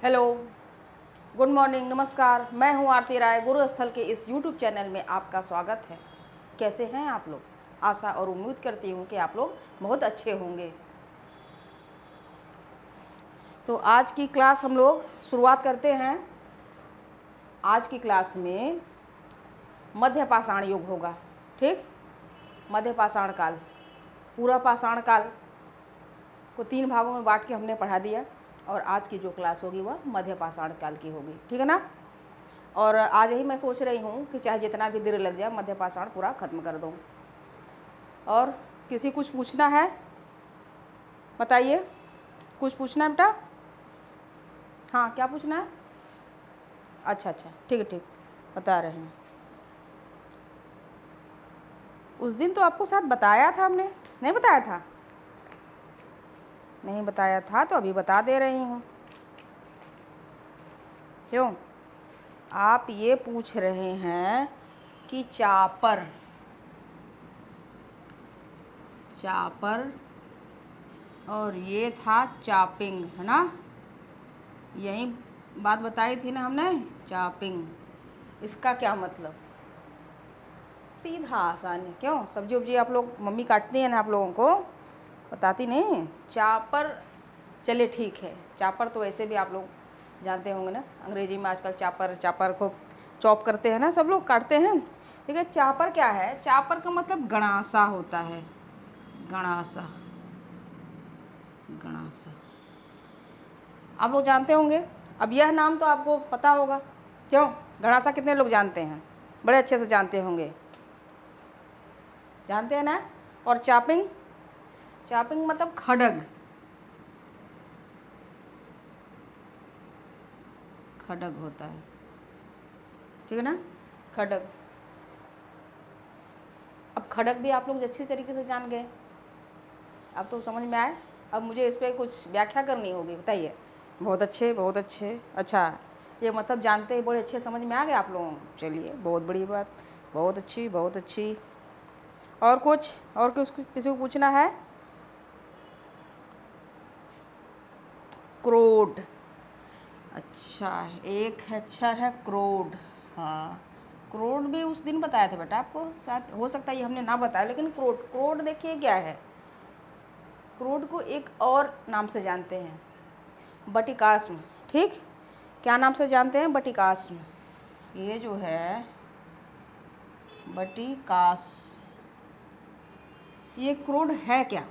Hello, good morning, नमस्कार। मैं हूं आरती राय। गुरु स्थल के इस यूट्यूब चैनल में आपका स्वागत है। कैसे हैं आप लोग? आशा और उम्मीद करती हूं कि आप लोग बहुत अच्छे होंगे। तो आज की क्लास हम लोग शुरुआत करते हैं। आज की क्लास में मध्य पाषाण युग होगा। ठीक, मध्य पाषाण काल, पूरा पाषाण काल को 3 भागों में बांट के हमने पढ़ा दिया और आज की जो क्लास होगी वह मध्य पाषाण काल की होगी। ठीक है ना? और आज ही मैं सोच रही हूँ कि चाहे जितना भी देर लग जाए मध्य पाषाण पूरा ख़त्म कर दूँ। और किसी कुछ पूछना है बताइए। कुछ पूछना है बेटा? हाँ, क्या पूछना है? अच्छा, ठीक है, ठीक, बता रहे हैं। उस दिन तो आपको शायद बताया था हमने, नहीं बताया था? नहीं बताया था तो अभी बता दे रही हूँ। क्यों? आप ये पूछ रहे हैं कि चापर और ये था चापिंग, है ना? यही बात बताई थी ना हमने, चापिंग। इसका क्या मतलब? सीधा आसान है। क्यों? सब्जी उब्जी आप लोग मम्मी काटती है ना, आप लोगों को बताती नहीं? चापर, चलिए ठीक है। चापर तो वैसे भी आप लोग जानते होंगे ना, अंग्रेजी में आजकल चापर को चॉप करते हैं ना, सब लोग काटते हैं। ठीक है, चापर क्या है? चापर का मतलब गणासा होता है। गणासा आप लोग जानते होंगे। अब यह नाम तो आपको पता होगा। क्यों? गणासा कितने लोग जानते हैं? बड़े अच्छे से जानते होंगे, जानते हैं ना? और चापिंग मतलब खड़ग होता है। ठीक है ना? खड़ग। अब खड़ग भी आप लोग अच्छी तरीके से जान गए। अब तो समझ में आए। अब मुझे इस पर कुछ व्याख्या करनी होगी, बताइए। बहुत अच्छे, बहुत अच्छे। अच्छा, ये मतलब जानते ही बड़े अच्छे, समझ में आ गए आप लोगों को। चलिए, बहुत बड़ी बात, बहुत अच्छी, बहुत अच्छी। और कुछ किसी को पूछना है? क्रोड। अच्छा, एक अक्षर है क्रोड। हाँ, क्रोड भी उस दिन बताया था बेटा आपको, शायद हो सकता है ये हमने ना बताया, लेकिन क्रोड देखिए क्या है। क्रोड को एक और नाम से जानते हैं, बटिकास्म। ठीक, क्या नाम से जानते हैं? बटिकास्म। ये जो है बटिकास्म, ये क्रोड है क्या?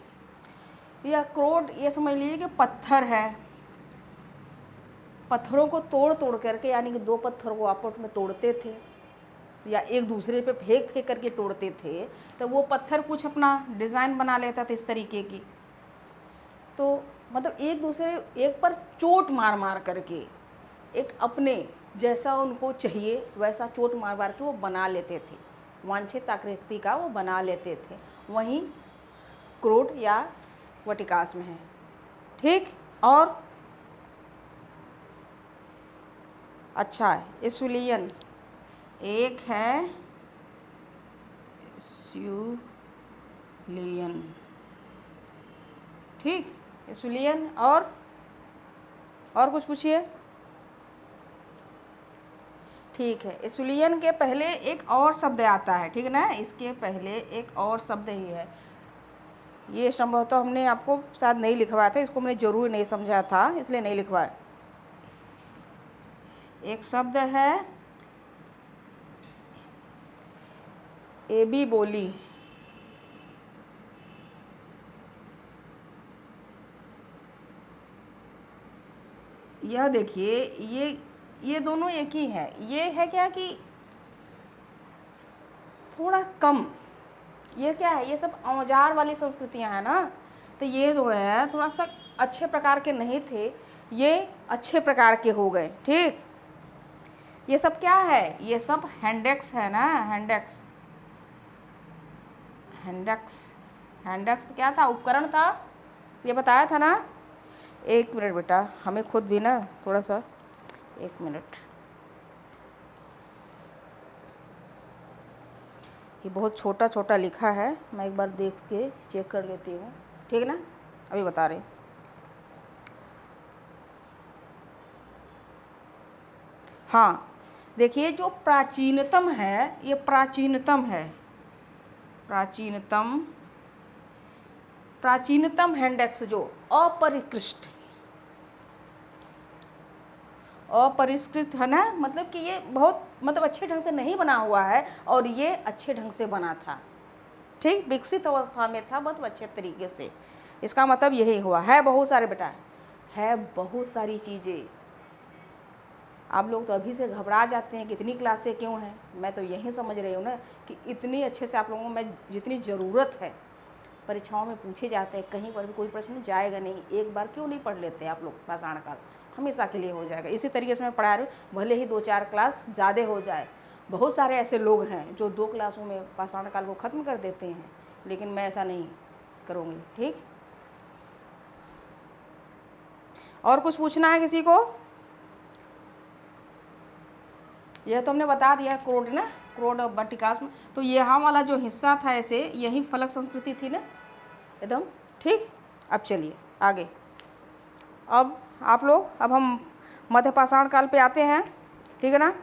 यह क्रोड, ये समझ लीजिए कि पत्थर है। पत्थरों को तोड़ करके, यानी कि 2 पत्थरों को आपस में तोड़ते थे या एक दूसरे पे फेंक करके तोड़ते थे, तो वो पत्थर कुछ अपना डिज़ाइन बना लेता था इस तरीके की। तो मतलब एक पर चोट मार करके एक अपने जैसा उनको चाहिए वैसा चोट मार के वो बना लेते थे, वांछित आकृति का वो बना लेते थे। वहीं क्रोड या वटिकास्म है। ठीक, और अच्छा, एसुलियन एक है, एसुलियन। ठीक, एसुलियन। और कुछ पूछिए। ठीक है, एसुलियन के पहले एक और शब्द आता है। ठीक है ना? इसके पहले एक और शब्द ही है। ये संभवतः हमने आपको शायद नहीं लिखवाया था, इसको हमने जरूर नहीं समझा था, इसलिए नहीं लिखवाया। एक शब्द है एबी बोली। यह देखिए, ये दोनों एक ही है। ये है क्या कि थोड़ा कम, ये क्या है, ये सब औजार वाली संस्कृतियां हैं ना, तो ये जो है थोड़ा सा अच्छे प्रकार के नहीं थे, ये अच्छे प्रकार के हो गए। ठीक, ये सब क्या है? ये सब हैंडेक्स है ना, हैंडेक्स क्या था? उपकरण था, ये बताया था ना। एक मिनट बेटा, हमें खुद भी ना थोड़ा सा, एक मिनट। ये बहुत छोटा छोटा लिखा है, मैं एक बार देख के चेक कर लेती हूँ। ठीक है ना? अभी बता रहे। हाँ, देखिए जो प्राचीनतम है, ये प्राचीनतम है, प्राचीनतम हैंडेक्स जो अपरिष्कृत है ना, मतलब कि ये बहुत मतलब अच्छे ढंग से नहीं बना हुआ है और ये अच्छे ढंग से बना था, ठीक, विकसित अवस्था में था बहुत अच्छे तरीके से। इसका मतलब यही हुआ है बहुत सारे बेटा, है बहुत सारी चीज़ें। आप लोग तो अभी से घबरा जाते हैं कि इतनी क्लासें क्यों हैं। मैं तो यही समझ रही हूँ ना कि इतनी अच्छे से आप लोगों में जितनी ज़रूरत है, परीक्षाओं में पूछे जाते हैं, कहीं पर भी कोई प्रश्न जाएगा नहीं, एक बार क्यों नहीं पढ़ लेते आप लोग, पाषाण काल हमेशा के लिए हो जाएगा। इसी तरीके से मैं पढ़ा रही हूँ, भले ही 2-4 क्लास ज़्यादा हो जाए। बहुत सारे ऐसे लोग हैं जो 2 क्लासों में पाषाण काल को ख़त्म कर देते हैं, लेकिन मैं ऐसा नहीं करूँगी, ठीक। और कुछ पूछना है किसी को? यह तो हमने बता दिया क्रोड ना, क्रोड बटिकास्म, तो यहाँ वाला जो हिस्सा था ऐसे यही फलक संस्कृति थी ना एकदम, ठीक। अब चलिए आगे, अब आप लोग, अब हम मध्य पाषाण काल पे आते हैं, ठीक है ना।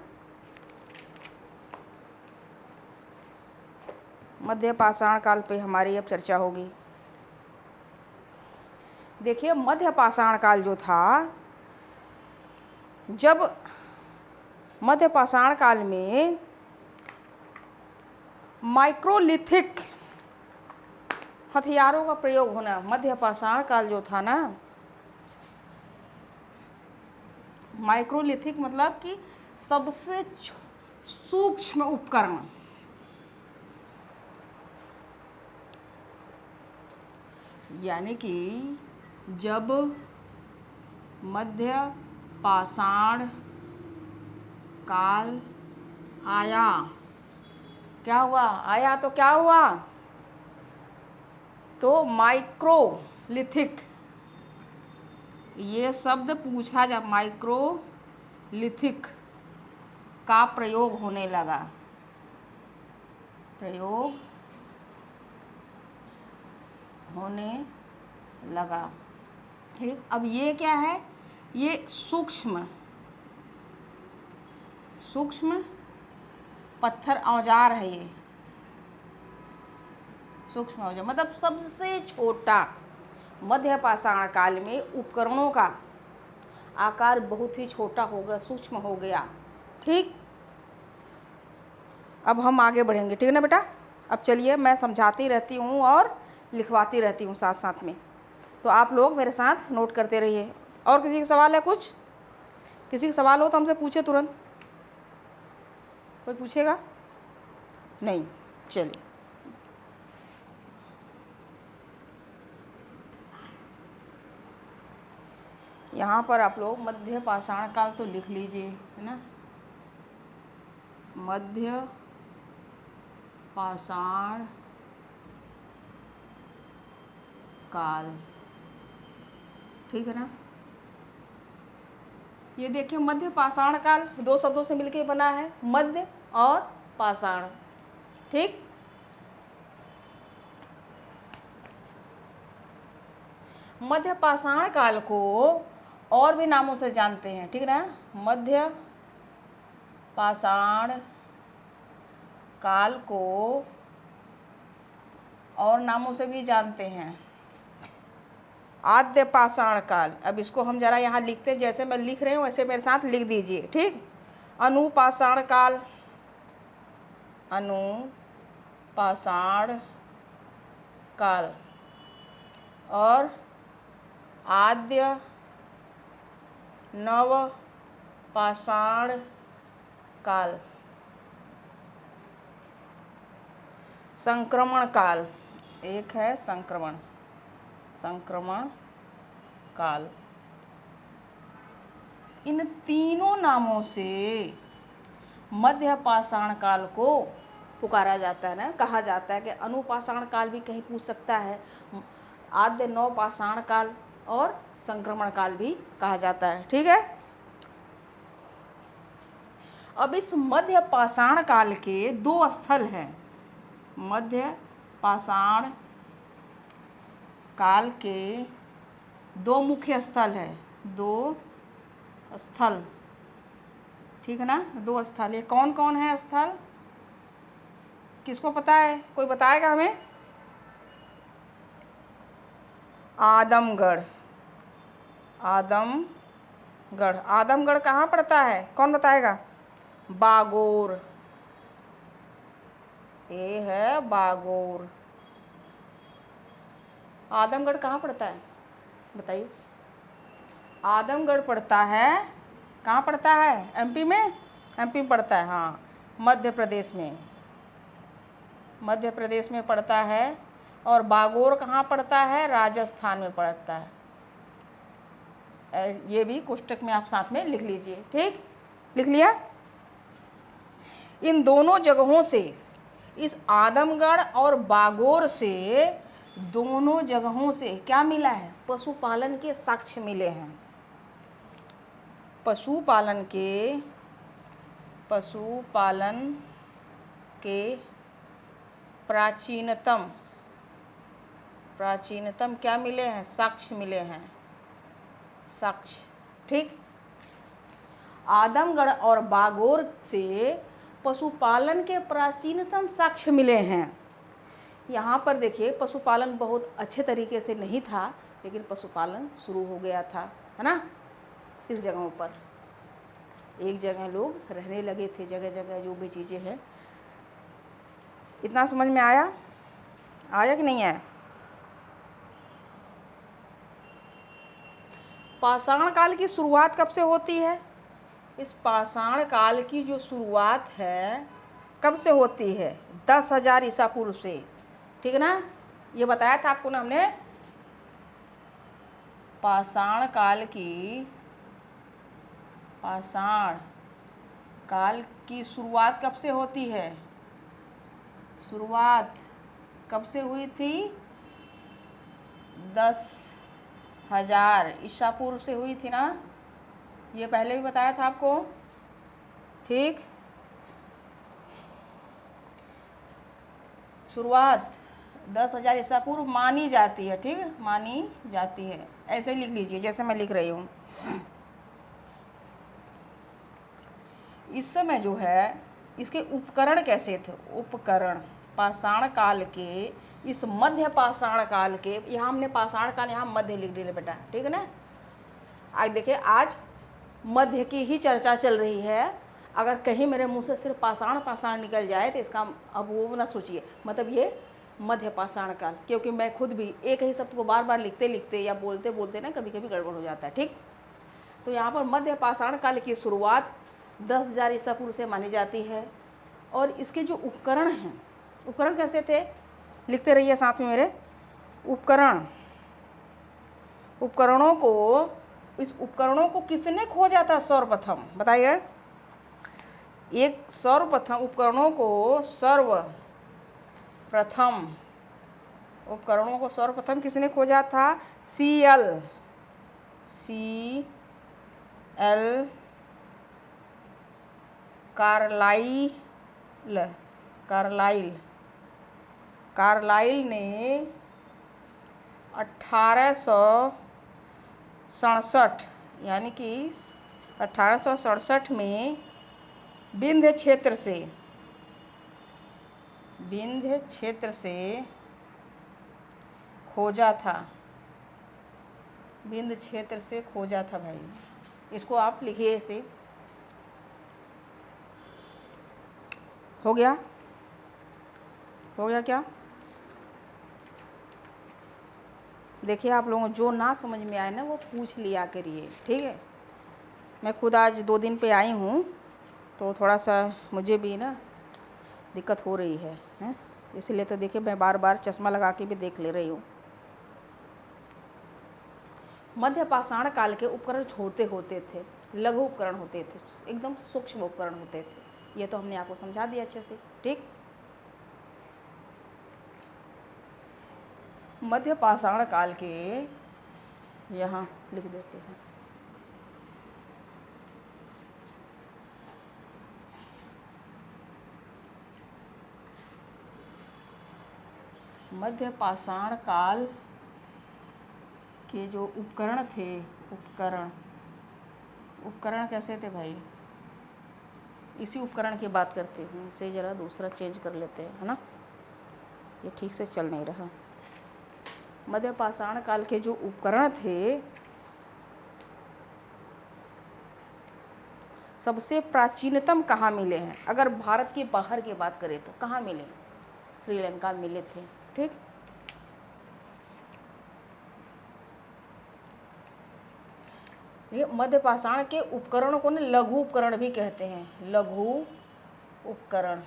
मध्य पाषाण काल पे हमारी अब चर्चा होगी। देखिए मध्य पाषाण काल जो था, जब मध्य पाषाण काल में माइक्रोलिथिक हथियारों का प्रयोग होना, मध्य पाषाण काल जो था ना, माइक्रोलिथिक मतलब कि सबसे सूक्ष्म उपकरण, यानी कि जब मध्य पाषाण काल आया, क्या हुआ, आया तो क्या हुआ, तो माइक्रोलिथिक, ये शब्द पूछा जा, माइक्रोलिथिक का प्रयोग होने लगा, प्रयोग होने लगा, ठीक। अब ये क्या है, ये सूक्ष्म पत्थर औजार है, ये सूक्ष्म औजार मतलब सबसे छोटा। मध्य पाषाण काल में उपकरणों का आकार बहुत ही छोटा हो गया, सूक्ष्म हो गया, ठीक। अब हम आगे बढ़ेंगे, ठीक है ना बेटा। अब चलिए मैं समझाती रहती हूँ और लिखवाती रहती हूँ साथ साथ में, तो आप लोग मेरे साथ नोट करते रहिए। और किसी का सवाल है, कुछ किसी का सवाल हो तो हमसे पूछे तुरंत। कोई पूछेगा नहीं? चलिए, यहाँ पर आप लोग मध्य पाषाण काल तो लिख लीजिए, है ना, मध्य पाषाण काल, ठीक है ना। ये देखिए मध्य पाषाण काल 2 शब्दों से मिलकर बना है, मध्य और पाषाण, ठीक। मध्य पाषाण काल को और भी नामों से जानते हैं, ठीक ना। मध्य पाषाण काल को और नामों से भी जानते हैं, आद्य पाषाण काल। अब इसको हम जरा यहाँ लिखते हैं, जैसे मैं लिख रही हूँ वैसे मेरे साथ लिख दीजिए, ठीक। अनुपाषाण काल, अनुपाषाण काल, और आद्य नव पाषाण काल, संक्रमण काल, एक है संक्रमण काल। इन तीनों नामों से मध्य पाषाण काल को पुकारा जाता है ना, कहा जाता है कि अनुपाषाण काल भी कहीं पूछ सकता है, आद्य नव पाषाण काल और संक्रमण काल भी कहा जाता है, ठीक है। अब इस मध्य पाषाण काल के 2 स्थल हैं, मध्य पाषाण काल के 2 मुख्य स्थल है, 2 स्थल, ठीक है ना। 2 स्थल, ये कौन कौन है स्थल, किसको पता है, कोई बताएगा हमें? आदमगढ़, आदमगढ़, आदमगढ़ कहाँ पड़ता है, कौन बताएगा? बागोर, ये है बागोर। आदमगढ़ कहाँ पड़ता है बताइए? आदमगढ़ पड़ता है, कहाँ पड़ता है? एमपी में, एमपी में पड़ता है, हाँ, मध्य प्रदेश में, मध्य प्रदेश में पड़ता है। और बागोर कहाँ पड़ता है? राजस्थान में पड़ता है। ये भी कोष्टक में आप साथ में लिख लीजिए, ठीक, लिख लिया। इन दोनों जगहों से, इस आदमगढ़ और बागोर से, दोनों जगहों से क्या मिला है? पशुपालन के साक्ष्य मिले हैं। पशुपालन के प्राचीनतम क्या मिले हैं? साक्ष्य मिले हैं, साक्ष्य, ठीक। आदमगढ़ और बागोर से पशुपालन के प्राचीनतम साक्ष्य मिले हैं। यहाँ पर देखिए, पशुपालन बहुत अच्छे तरीके से नहीं था, लेकिन पशुपालन शुरू हो गया था, है ना। इस जगहों पर एक जगह लोग रहने लगे थे, जगह जगह जो भी चीज़ें हैं। इतना समझ में आया कि नहीं आया? पाषाण काल की शुरुआत कब से होती है? इस पाषाण काल की जो शुरुआत है कब से होती है? 10,000 ईसा पूर्व से, ठीक है ना। ये बताया था आपको ना हमने, पाषाण काल की शुरुआत कब से होती है? शुरुआत कब से हुई थी? 10,000 ईसा पूर्व से हुई थी ना। ये पहले भी बताया था आपको, ठीक। शुरुआत 10,000 ईसा पूर्व मानी जाती है, ठीक, मानी जाती है। ऐसे लिख लीजिए जैसे मैं लिख रही हूँ। इस समय जो है इसके उपकरण कैसे थे? उपकरण पाषाण काल के, इस मध्य पाषाण काल के, यहाँ हमने पाषाण काल यहाँ मध्य लिख दिया बेटा, ठीक है ना। आज देखिए, आज मध्य की ही चर्चा चल रही है। अगर कहीं मेरे मुंह से सिर्फ पाषाण निकल जाए तो इसका अब वो ना सोचिए, मतलब ये मध्य पाषाण काल, क्योंकि मैं खुद भी एक ही शब्द को बार बार लिखते लिखते या बोलते बोलते ना कभी कभी गड़बड़ हो जाता है, ठीक। तो यहाँ पर मध्य पाषाण काल की शुरुआत 10,000 ईसा पूर्व से मानी जाती है। और इसके जो उपकरण हैं, उपकरण कैसे थे, लिखते रहिए साथ में मेरे। इस उपकरणों को किसने खोजा था सर्वप्रथम, बताइए। उपकरणों को सर्वप्रथम किसने खोजा था? CL कार्लाइल ने 1867 यानी कि 1867 में विंध्य क्षेत्र से खोजा था, विंध्य क्षेत्र से खोजा था भाई। इसको आप लिखिए ऐसे, हो गया क्या? देखिए, आप लोगों को जो ना समझ में आए ना वो पूछ लिया करिए, ठीक है। मैं खुद आज 2 दिन पे आई हूँ, तो थोड़ा सा मुझे भी ना दिक्कत हो रही है, इसलिए तो देखिए मैं बार बार चश्मा लगा के भी देख ले रही हूँ। मध्य पाषाण काल के उपकरण छोटे होते थे, लघु उपकरण होते थे, एकदम सूक्ष्म उपकरण होते थे। ये तो हमने आपको समझा दिया अच्छे से, ठीक। मध्य पाषाण काल के, यहाँ लिख देते हैं, मध्य पाषाण काल के जो उपकरण थे, उपकरण कैसे थे भाई? इसी उपकरण की बात करती हूँ। इसे ज़रा दूसरा चेंज कर लेते हैं, है ना, ये ठीक से चल नहीं रहा। मध्य पाषाण काल के जो उपकरण थे, सबसे प्राचीनतम कहाँ मिले हैं? अगर भारत के बाहर की बात करें तो कहाँ मिले? श्रीलंका मिले थे। ठीक, ये मध्य पाषाण के उपकरणों को ना लघु उपकरण भी कहते हैं। लघु उपकरण,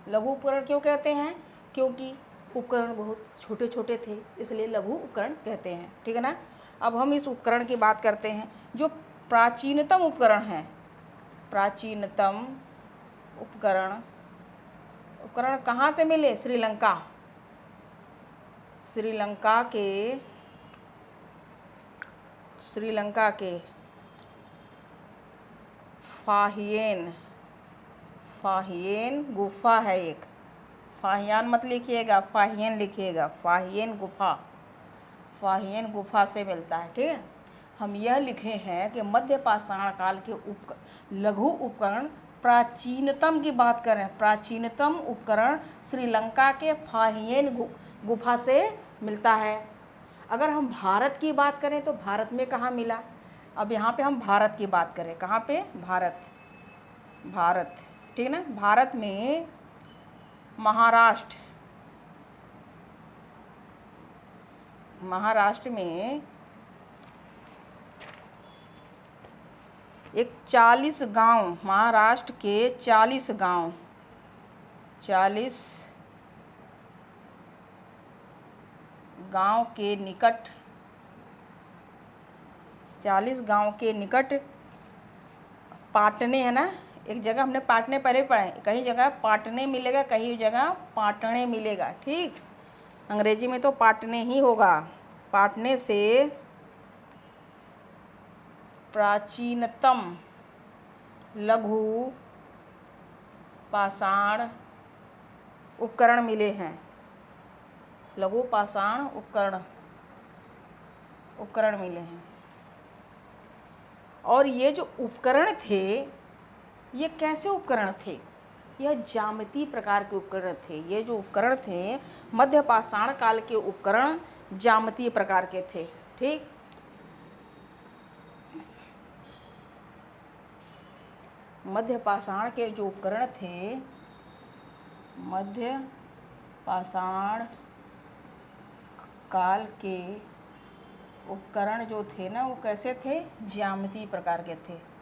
लघु उपकरण क्यों कहते हैं? क्योंकि उपकरण बहुत छोटे छोटे थे, इसलिए लघु उपकरण कहते हैं। ठीक है ना। अब हम इस उपकरण की बात करते हैं जो प्राचीनतम उपकरण हैं। प्राचीनतम उपकरण, उपकरण कहाँ से मिले? श्रीलंका। श्रीलंका के फाहियन गुफा है एक। फाहियान मत लिखिएगा, फाहियन लिखिएगा। फाहियन गुफा से मिलता है। ठीक है। हम यह लिखे हैं कि मध्य पाषाण काल के लघु उपकरण प्राचीनतम की बात करें, प्राचीनतम उपकरण श्रीलंका के फाहियन गुफा से मिलता है। अगर हम भारत की बात करें तो भारत में कहाँ मिला? अब यहाँ पे हम भारत की बात करें, कहाँ पे? भारत। ठीक है ना। भारत में महाराष्ट्र में एक 40 गांव, महाराष्ट्र के 40 गांव के निकट, 40 गांव के निकट पाटने, है ना, एक जगह हमने पाटने पहले पढ़े, कहीं जगह पाटने मिलेगा, कहीं जगह पाटने मिलेगा। ठीक, अंग्रेजी में तो पाटने ही होगा। पाटने से प्राचीनतम लघु पाषाण उपकरण मिले हैं। लघु पाषाण उपकरण मिले हैं। और ये जो उपकरण थे, ये कैसे उपकरण थे? यह ज्यामितीय प्रकार के उपकरण थे। ये जो उपकरण थे, मध्य पाषाण काल के उपकरण ज्यामितीय प्रकार के थे। ठीक, मध्य पाषाण के जो उपकरण थे, मध्य पाषाण काल के उपकरण जो थे ना, वो कैसे थे? ज्यामितीय प्रकार के थे।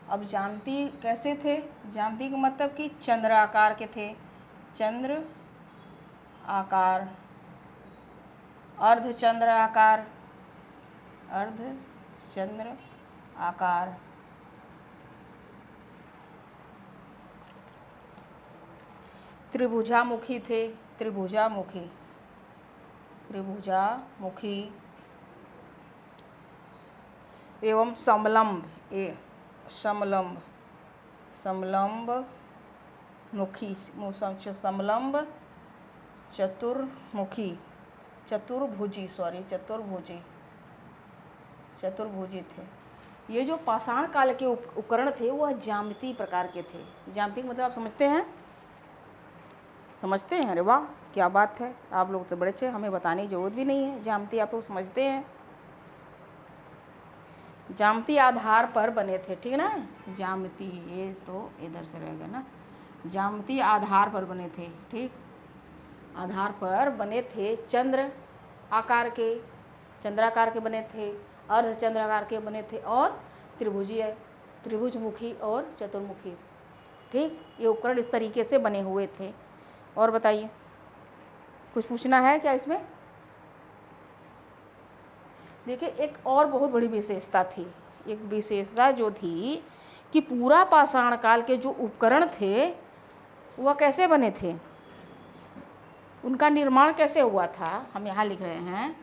अब ज्यामितीय कैसे थे? ज्यामितीय का मतलब कि चंद्र आकार के थे। चंद्र आकार, अर्धचंद्र आकार, अर्धचंद्र आकार, त्रिभुजामुखी थे। त्रिभुजामुखी एवं समलंब चतुर्भुजी थे। ये जो पाषाण काल के उपकरण थे वह ज्यामितीय प्रकार के थे। ज्यामितीय मतलब आप समझते हैं? अरे वाह, क्या बात है, आप लोग तो बड़े अच्छे, हमें बताने की जरूरत भी नहीं है। ज्यामितीय आप लोग समझते हैं। ज्यामितीय आधार पर बने थे। ठीक है ना। ज्यामितीय, ये तो इधर से रहेगा ना। ज्यामितीय आधार पर बने थे। ठीक, आधार पर बने थे। चंद्राकार के बने थे, अर्धचंद्राकार के बने थे, और त्रिभुजमुखी और चतुर्मुखी। ठीक, ये उपकरण इस तरीके से बने हुए थे। और बताइए, कुछ पूछना है क्या इसमें? देखिए, एक और बहुत बड़ी विशेषता थी। एक विशेषता जो थी कि पूरा पाषाण काल के जो उपकरण थे वह कैसे बने थे, उनका निर्माण कैसे हुआ था। हम यहाँ लिख रहे हैं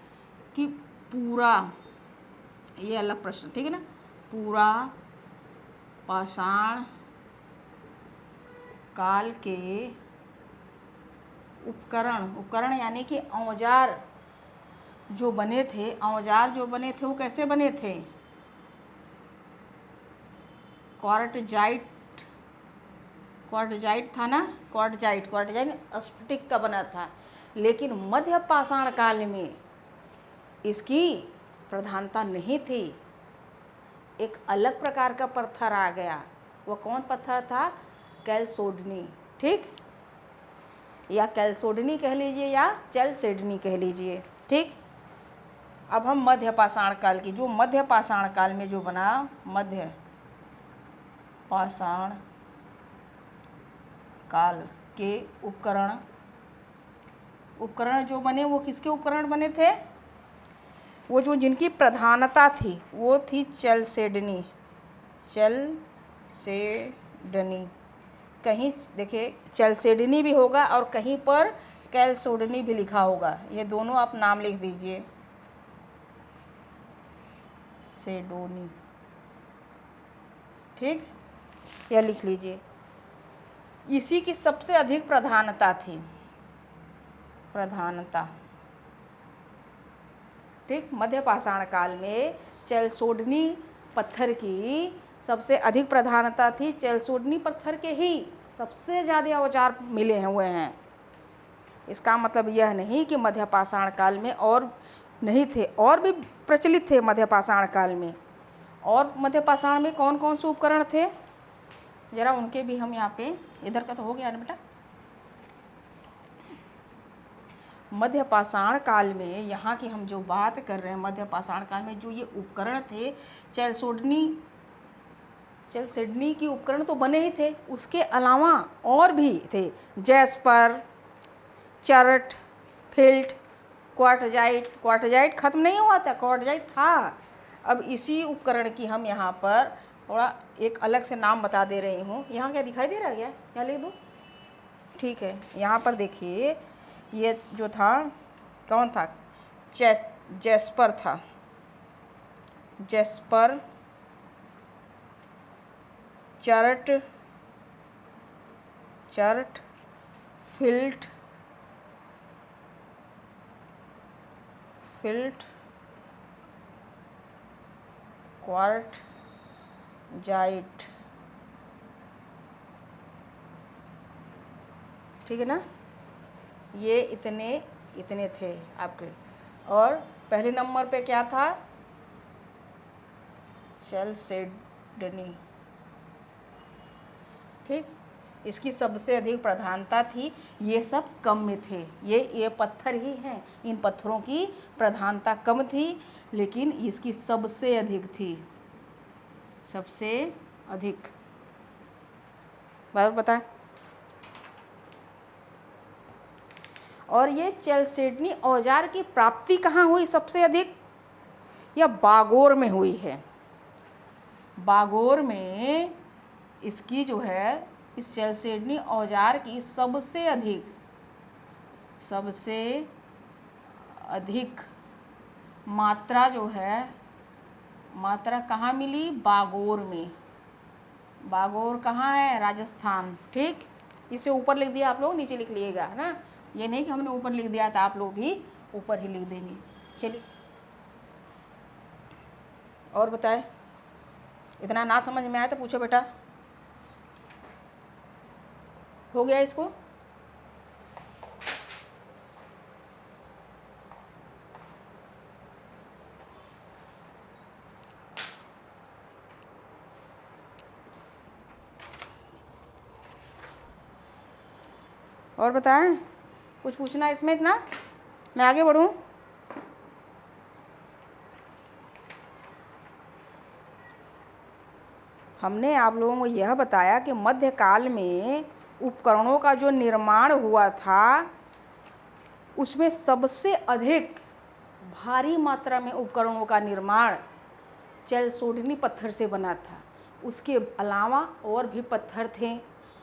कि पूरा, ये अलग प्रश्न, ठीक है ना, पूरा पाषाण काल के उपकरण यानी कि औजार, जो बने थे, औजार जो बने थे वो कैसे बने थे? क्वार्टजाइट, क्वार्टजाइट था ना, क्वार्टजाइट स्फटिक का बना था। लेकिन मध्य पाषाण काल में इसकी प्रधानता नहीं थी, एक अलग प्रकार का पत्थर आ गया। वह कौन पत्थर था? कैलसोडनी, ठीक, या कैलसोडनी कह लीजिए या चैलसेडनी कह लीजिए, ठीक। अब हम मध्य पाषाण काल की, जो मध्य पाषाण काल में जो बना, मध्य पाषाण काल के उपकरण जो बने वो किसके उपकरण बने थे? वो जो जिनकी प्रधानता थी वो थी चैलसेडनी, कहीं देखिए चैलसेडनी भी होगा और कहीं पर कैलसोडनी भी लिखा होगा। ये दोनों आप नाम लिख दीजिए, सेडोनी, ठीक, यह लिख लीजिए। इसी की सबसे अधिक प्रधानता थी, ठीक। मध्य पाषाण काल में चैलसोडनी पत्थर की सबसे अधिक प्रधानता थी। चैलसोडनी पत्थर के ही सबसे ज़्यादा औजार मिले हुए हैं। इसका मतलब यह नहीं कि मध्य पाषाण काल में और नहीं थे, और भी प्रचलित थे मध्य पाषाण काल में। और मध्य पाषाण में कौन कौन से उपकरण थे, जरा उनके भी हम यहाँ पे, इधर का तो हो गया ना बेटा। मध्य पाषाण काल में यहाँ की हम जो बात कर रहे हैं, मध्य पाषाण काल में जो ये उपकरण थे, चैलसेडनी के उपकरण तो बने ही थे, उसके अलावा और भी थे। जैस्पर, चरट, फिल्ट, क्वार्टजाइट खत्म नहीं हुआ था, क्वार्टजाइट था। अब इसी उपकरण की हम यहाँ पर थोड़ा एक अलग से नाम बता दे रही हूँ। यहाँ क्या दिखाई दे रहा है क्या? यहाँ लिख दूँ, ठीक है। यहाँ पर देखिए, ये जो था कौन था? जैस्पर था, जैस्पर, चरट, फिल्ट, क्वार्टजाइट, ठीक है ना। ये इतने थे आपके। और पहले नंबर पे क्या था? चैलसेडनी, ठीक। इसकी सबसे अधिक प्रधानता थी। ये सब कम में थे, ये पत्थर ही हैं, इन पत्थरों की प्रधानता कम थी, लेकिन इसकी सबसे अधिक थी, सबसे अधिक। बराबर बताएं। और ये चैलसेडनी औजार की प्राप्ति कहाँ हुई सबसे अधिक? यह बागोर में हुई है। बागोर में इसकी जो है, इस चैलसेडनी औजार की सबसे अधिक मात्रा जो है, मात्रा कहाँ मिली? बागोर में। बागोर कहाँ है? राजस्थान, ठीक। इसे ऊपर लिख दिया आप लोग, नीचे लिख लीजिएगा, है ना। ये नहीं कि हमने ऊपर लिख दिया था, आप लोग भी ऊपर ही लिख देंगे। चलिए और बताएं। इतना ना समझ में आया तो पूछो बेटा, हो गया इसको? और बताएं, कुछ पूछना इसमें? इतना मैं आगे बढ़ूं? हमने आप लोगों को यह बताया कि मध्यकाल में उपकरणों का जो निर्माण हुआ था, उसमें सबसे अधिक भारी मात्रा में उपकरणों का निर्माण चैलसोडनी पत्थर से बना था। उसके अलावा और भी पत्थर थे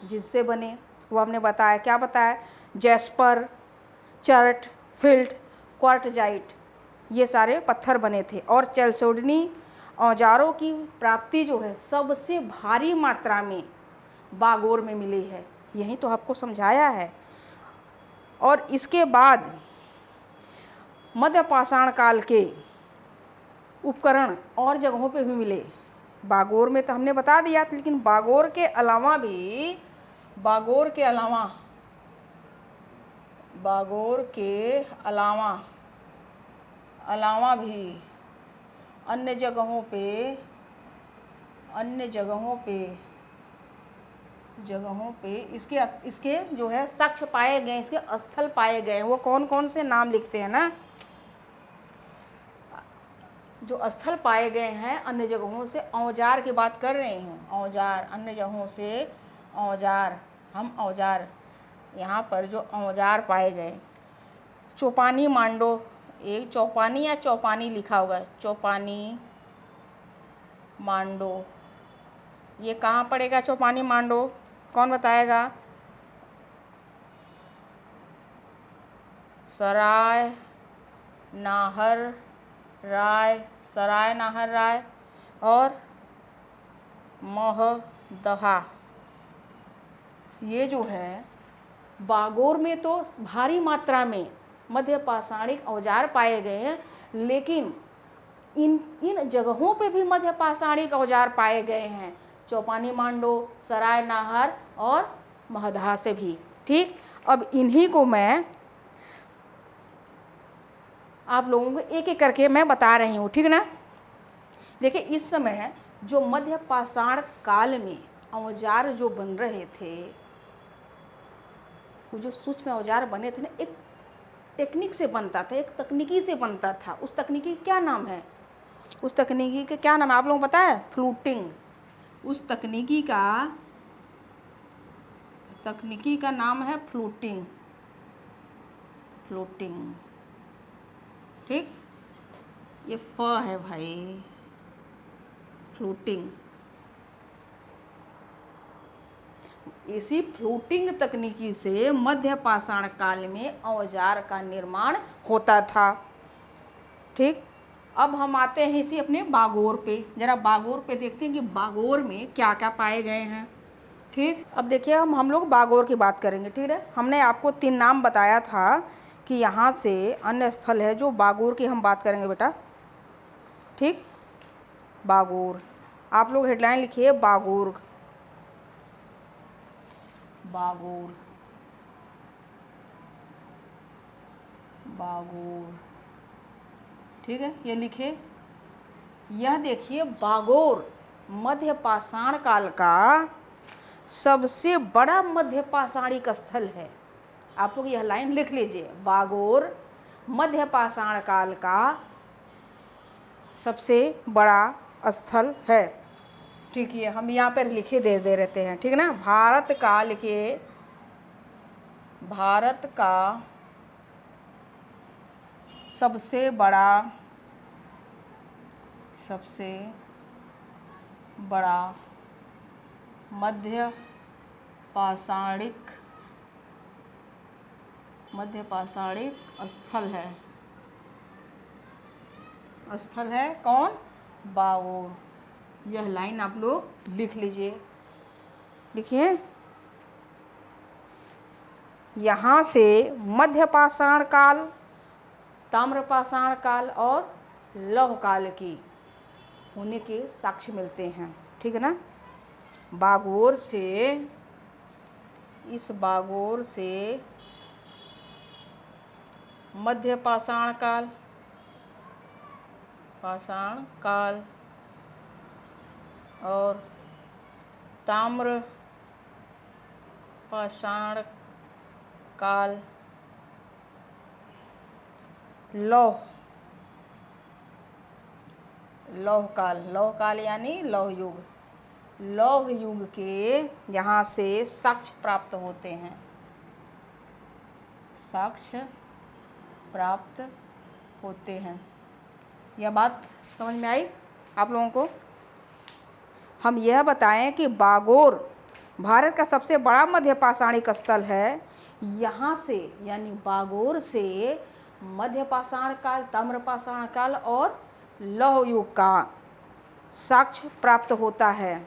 जिससे बने, वो हमने बताया। क्या बताया? जैस्पर, चरट, फिल्ट, क्वार्टजाइट, ये सारे पत्थर बने थे। और चैलसोडनी औजारों की प्राप्ति जो है सबसे भारी मात्रा में बागोर में मिली है, यही तो आपको समझाया है। और इसके बाद मध्य पाषाण काल के उपकरण और जगहों पे भी मिले। बागोर में तो हमने बता दिया, लेकिन बागोर के अलावा भी, बागोर के अलावा भी अन्य जगहों पे इसके जो है साक्ष्य पाए गए, इसके स्थल पाए गए। वो कौन कौन से नाम लिखते हैं ना, जो स्थल पाए गए हैं अन्य जगहों से। औजार की बात कर रहे हैं, औजार, अन्य जगहों से औजार, हम औजार, यहाँ पर जो औजार पाए गए। चौपानी मांडो, एक चौपानी या चौपानी लिखा होगा, चौपानी मांडो, ये कहाँ पड़ेगा चौपानी मांडो, कौन बताएगा? सराय नाहर राय और महदहा। ये जो है बागोर में तो भारी मात्रा में मध्य पाषाणिक औजार पाए गए हैं, लेकिन इन जगहों पे भी मध्य पाषाणिक औजार पाए गए हैं, चौपानी मांडो, सराय नाहर और महदहा से भी। ठीक, अब इन्हीं को मैं आप लोगों को एक एक करके मैं बता रही हूँ, ठीक ना। देखिए, इस समय जो मध्य पाषाण काल में औजार जो बन रहे थे, वो जो सूक्ष्म औजार बने थे ना, एक टेक्निक से बनता था, एक तकनीकी से बनता था। उस तकनीकी क्या नाम है? उस तकनीकी का क्या नाम है आप लोगों को पता है? फ्लूटिंग। उस तकनीकी का नाम है फ्लूटिंग। ठीक, ये फ है भाई, फ्लूटिंग। इसी फ्लूटिंग तकनीकी से मध्य पाषाण काल में औजार का निर्माण होता था। ठीक, अब हम आते हैं इसी अपने बागोर पे। जरा बागोर पे देखते हैं कि बागोर में क्या क्या पाए गए हैं। ठीक, अब देखिए, हम लोग बागोर की बात करेंगे। ठीक है, हमने आपको 3 नाम बताया था कि यहाँ से अन्य स्थल है जो बागोर की हम बात करेंगे बेटा। ठीक, बागोर, आप लोग हेडलाइन लिखिए, बागोर। ठीक है, ये लिखे। यह देखिए, बागोर मध्य पाषाण काल का सबसे बड़ा मध्य पाषाणिक स्थल है। आप लोग यह लाइन लिख लीजिए, बागोर मध्य पाषाण काल का सबसे बड़ा स्थल है। ठीक है, हम यहाँ पर लिखे दे रहते हैं, ठीक ना। भारत का लिखिए, भारत का सबसे बड़ा मध्य पाषाणिक स्थल है कौन? बागोर। यह लाइन आप लोग लिख लीजिए। लिखिए, यहाँ से मध्य पाषाण काल, ताम्र पाषाण काल और लौह काल की होने के साक्ष्य मिलते हैं। ठीक है ना। बागोर से, इस बागोर से मध्य पाषाण काल और ताम्र पाषाण काल, लौह काल यानी लौह युग के यहाँ से साक्ष्य प्राप्त होते हैं। यह बात समझ में आई आप लोगों को। हम यह बताएं कि बागोर भारत का सबसे बड़ा मध्य पाषाणिक स्थल है। यहाँ से यानी बागोर से मध्य पाषाण काल, ताम्र पाषाण काल और लौह युग का साक्ष्य प्राप्त होता है।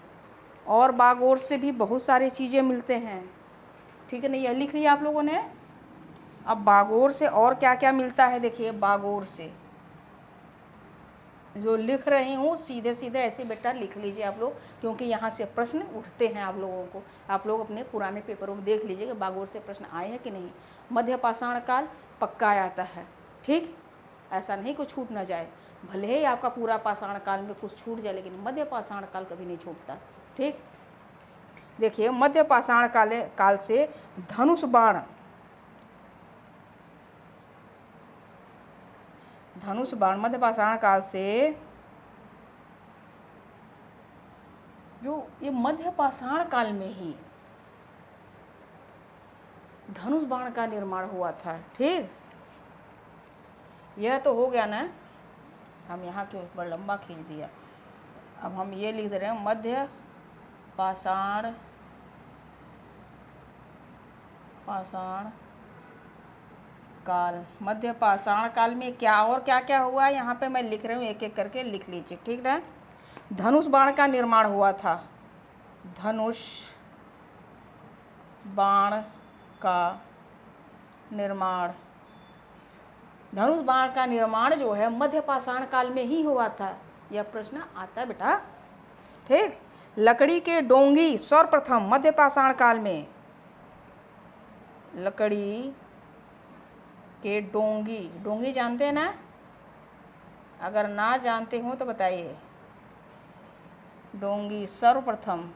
और बागोर से भी बहुत सारी चीज़ें मिलते हैं। ठीक है ना, यह लिख लिया आप लोगों ने। अब बागोर से और क्या क्या मिलता है, देखिए बागोर से जो लिख रही हूँ सीधे सीधे ऐसे बेटा लिख लीजिए आप लोग, क्योंकि यहाँ से प्रश्न उठते हैं आप लोगों को। आप लोग अपने पुराने पेपरों में देख लीजिए कि बागोर से प्रश्न आए हैं कि नहीं। मध्य पाषाण काल पक्का आता है, ठीक, ऐसा नहीं कुछ छूट ना जाए। भले ही आपका पूरा पाषाण काल में कुछ छूट जाए, लेकिन मध्य पाषाण काल कभी नहीं छूटता, ठीक। देखिए मध्य पाषाण काल से धनुष बाण, मध्य पाषाण काल से जो ये मध्य पाषाण काल में ही धनुष बाण का निर्माण हुआ था, ठीक। यह तो हो गया ना, हम यहाँ के ऊपर लंबा खींच दिया। अब हम ये लिख दे रहे हैं मध्य पाषाण काल। मध्य पाषाण काल में क्या और क्या क्या हुआ, यहाँ पे मैं लिख रही हूँ, एक एक करके लिख लीजिए, ठीक ना। धनुष बाण का निर्माण हुआ था, धनुष बाण का निर्माण, धनुष बाण का निर्माण जो है मध्य पाषाण काल में ही हुआ था। यह प्रश्न आता है बेटा, ठीक। लकड़ी के डोंगी सर्वप्रथम मध्य पाषाण काल में, लकड़ी के डोंगी, डोंगी जानते हैं ना, अगर ना जानते हो तो बताइए। डोंगी सर्वप्रथम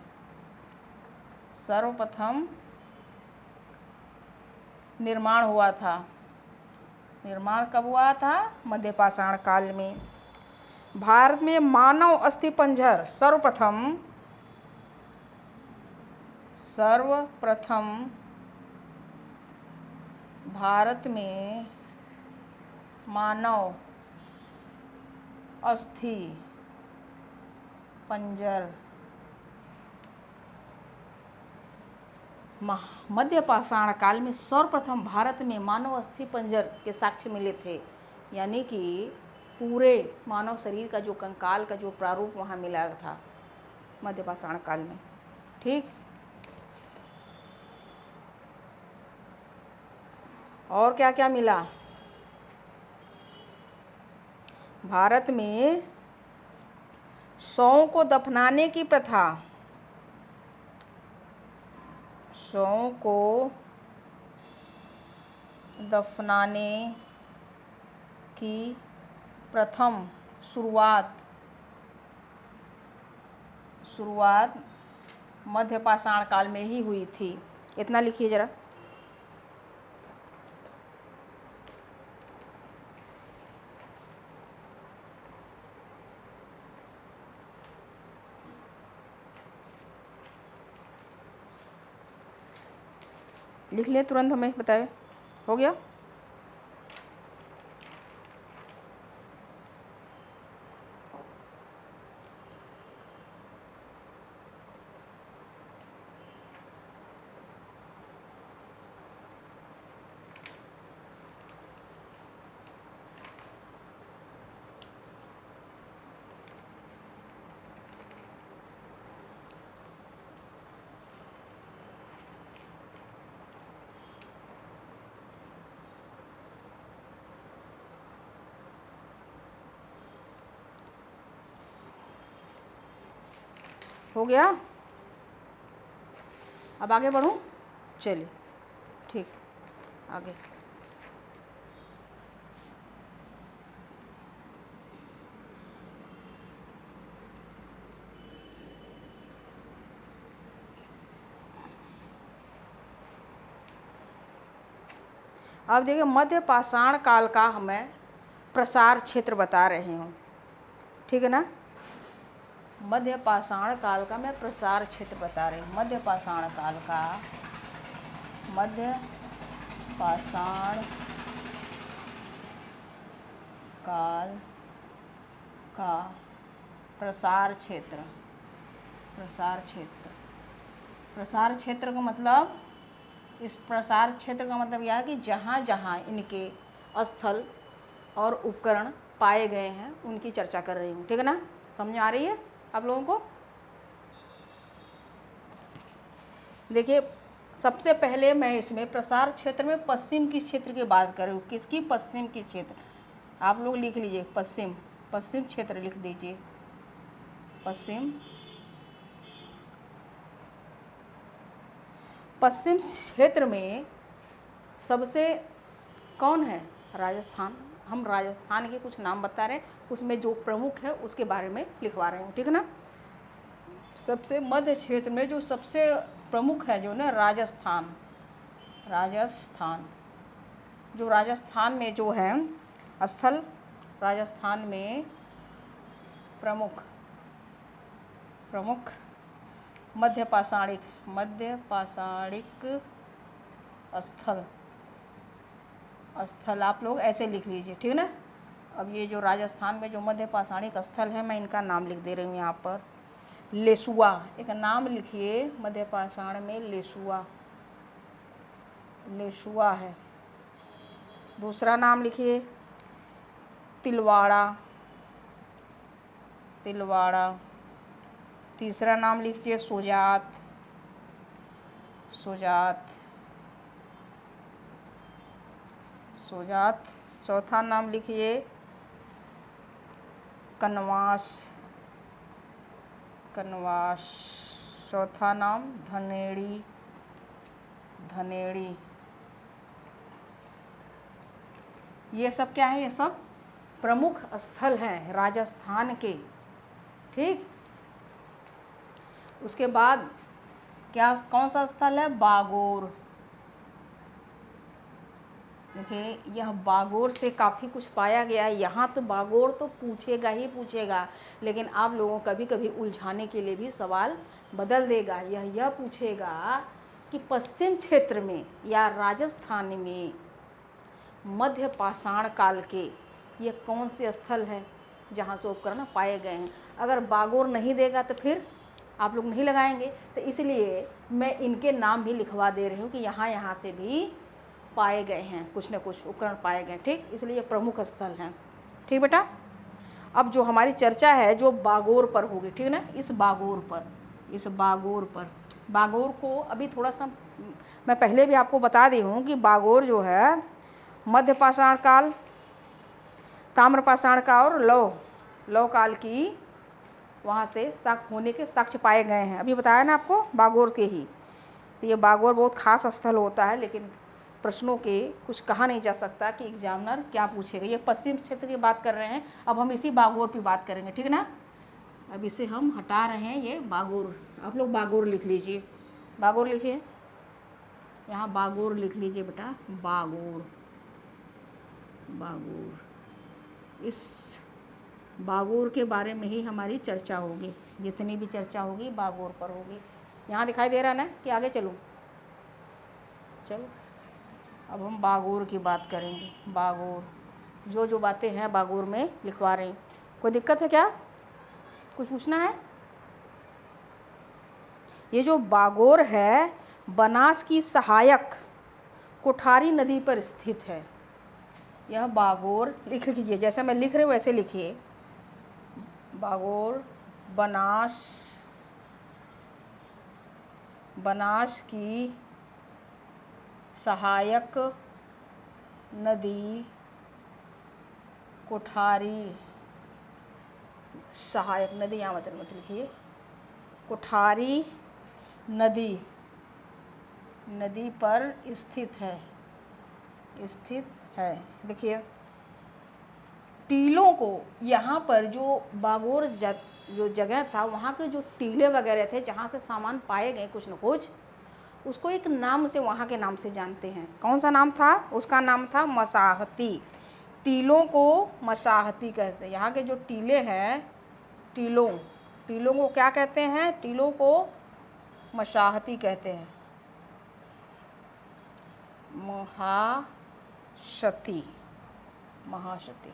निर्माण हुआ था। निर्माण कब हुआ था, मध्य पाषाण काल में। भारत में मानव अस्थिपंजर सर्वप्रथम भारत में मानव अस्थि पंजर मध्य पाषाण काल में सर्वप्रथम भारत में मानव अस्थि पंजर के साक्ष्य मिले थे। यानी कि पूरे मानव शरीर का जो कंकाल का जो प्रारूप वहाँ मिला था मध्य पाषाण काल में, ठीक। और क्या क्या मिला, भारत में शवों को दफनाने की प्रथा, शवों को दफनाने की प्रथम शुरुआत मध्य पाषाण काल में ही हुई थी। इतना लिखिए जरा। लिख ले तुरंत, हमें बताए। हो गया। हो गया। अब आगे बढ़ूं, चलिए, ठीक, आगे। अब देखिए मध्य पाषाण काल का हमें प्रसार क्षेत्र बता रही हूँ, ठीक है ना। मध्य पाषाण काल का मैं प्रसार क्षेत्र बता रही हूँ। मध्य पाषाण काल का प्रसार क्षेत्र का मतलब, इस प्रसार क्षेत्र का मतलब यह है कि जहाँ जहाँ इनके स्थल और उपकरण पाए गए हैं उनकी चर्चा कर रही हूँ, ठीक है ना। समझ आ रही है आप लोगों को। देखिए सबसे पहले मैं इसमें प्रसार क्षेत्र में पश्चिम की क्षेत्र की बात करूँ। किसकी? पश्चिम की क्षेत्र। आप लोग लिख लीजिए पश्चिम, पश्चिम क्षेत्र लिख दीजिए। पश्चिम, पश्चिम क्षेत्र में सबसे कौन है? राजस्थान। हम राजस्थान के कुछ नाम बता रहे हैं, उसमें जो प्रमुख है उसके बारे में लिखवा रहे हूँ, ठीक है ना। सबसे मध्य क्षेत्र में जो सबसे प्रमुख है जो ना राजस्थान, राजस्थान। जो राजस्थान में जो है स्थल, राजस्थान में प्रमुख प्रमुख मध्य पाषाणिक, मध्य पाषाणिक स्थल, स्थल आप लोग ऐसे लिख लीजिए, ठीक है ना। अब ये जो राजस्थान में जो मध्य पाषाणिक स्थल है, मैं इनका नाम लिख दे रही हूँ यहाँ पर। लेसुआ, एक नाम लिखिए मध्य पाषाण में, लेसुआ, लेसुआ है। दूसरा नाम लिखिए तिलवाड़ा, तिलवाड़ा। तीसरा नाम लिखिए सुजात, सुजात, सुजात। चौथा नाम लिखिए कनवास, कनवास। चौथा नाम धनेड़ी, धनेड़ी। ये सब क्या है? ये सब प्रमुख स्थल हैं राजस्थान के, ठीक। उसके बाद क्या, कौन सा स्थल है? बागोर। देखिए यह बागोर से काफ़ी कुछ पाया गया है। यहाँ तो बागोर तो पूछेगा ही पूछेगा, लेकिन आप लोगों कभी कभी उलझाने के लिए भी सवाल बदल देगा। यह पूछेगा कि पश्चिम क्षेत्र में या राजस्थान में मध्य पाषाण काल के ये कौन से स्थल हैं जहाँ से उपकरण पाए गए हैं। अगर बागोर नहीं देगा तो फिर आप लोग नहीं लगाएंगे, तो इसलिए मैं इनके नाम भी लिखवा दे रही हूँ कि यहाँ यहाँ से भी पाए गए हैं, कुछ न कुछ उपकरण पाए गए, ठीक। इसलिए ये प्रमुख स्थल हैं, ठीक बेटा। अब जो हमारी चर्चा है जो बागोर पर होगी, ठीक ना। इस बागोर पर, इस बागोर पर, बागोर को अभी थोड़ा सा मैं पहले भी आपको बता दी हूँ कि बागोर जो है मध्य पाषाण काल, ताम्र पाषाण काल और लौह काल की वहाँ से होने के साक्ष्य पाए गए हैं। अभी बताया ना आपको बागोर के ही। तो ये बागोर बहुत खास स्थल होता है, लेकिन प्रश्नों के कुछ कहा नहीं जा सकता कि एग्जामिनर क्या पूछेगा। ये पश्चिम क्षेत्र की बात कर रहे हैं, अब हम इसी बागोर की बात करेंगे, ठीक ना। अब इसे हम हटा रहे हैं, ये बागोर। आप लोग बागोर लिख लीजिए, बागोर लिखिए, यहाँ बागोर लिख लीजिए बेटा, बागोर, बागोर। इस बागोर के बारे में ही हमारी चर्चा होगी, जितनी भी चर्चा होगी बागोर पर होगी। यहाँ दिखाई दे रहा है ना कि आगे चलूँ? चलो अब हम बागोर की बात करेंगे। बागोर, जो बातें हैं बागोर में लिखवा रहे हैं। कोई दिक्कत है क्या? कुछ पूछना है? ये जो बागोर है बनास की सहायक कोठारी नदी पर स्थित है। यह बागोर लिख लीजिए, जैसे मैं लिख रही हूँ वैसे लिखिए। बागोर बनास की सहायक नदी कोठारी, सहायक नदी यहाँ मत लिखिए, कोठारी नदी, नदी पर स्थित है, स्थित है। देखिए टीलों को, यहाँ पर जो बागोर जो जगह था वहाँ के जो टीले वगैरह थे जहाँ से सामान पाए गए कुछ न कुछ, उसको एक नाम से, वहाँ के नाम से जानते हैं। कौन सा नाम था? उसका नाम था मसाहती। टीलों को मसाहती कहते हैं। यहाँ के जो टीले हैं, टीलों को क्या कहते हैं? टीलों को मसाहती कहते हैं, महाशती, महाशती।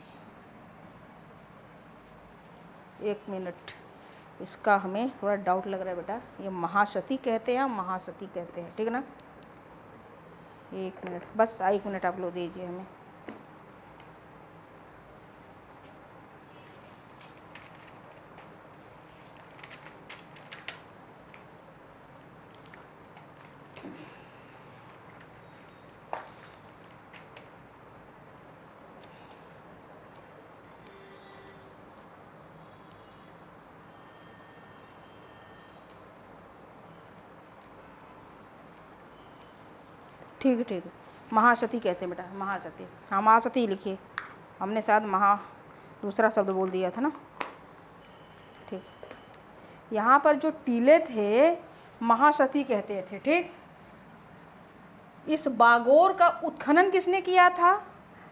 एक मिनट, इसका हमें थोड़ा डाउट लग रहा है बेटा। ये महाशती कहते हैं, महाशती कहते हैं, ठीक है ना। एक मिनट, बस 1 मिनट आप लोग दीजिए हमें। ठीक है ठीक है, महासती कहते हैं बेटा, महासती। हाँ महासती लिखिए, हमने शायद दूसरा शब्द बोल दिया था ना। ठीक, यहाँ पर जो टीले थे महासती कहते थे। ठीक, इस बागोर का उत्खनन किसने किया था?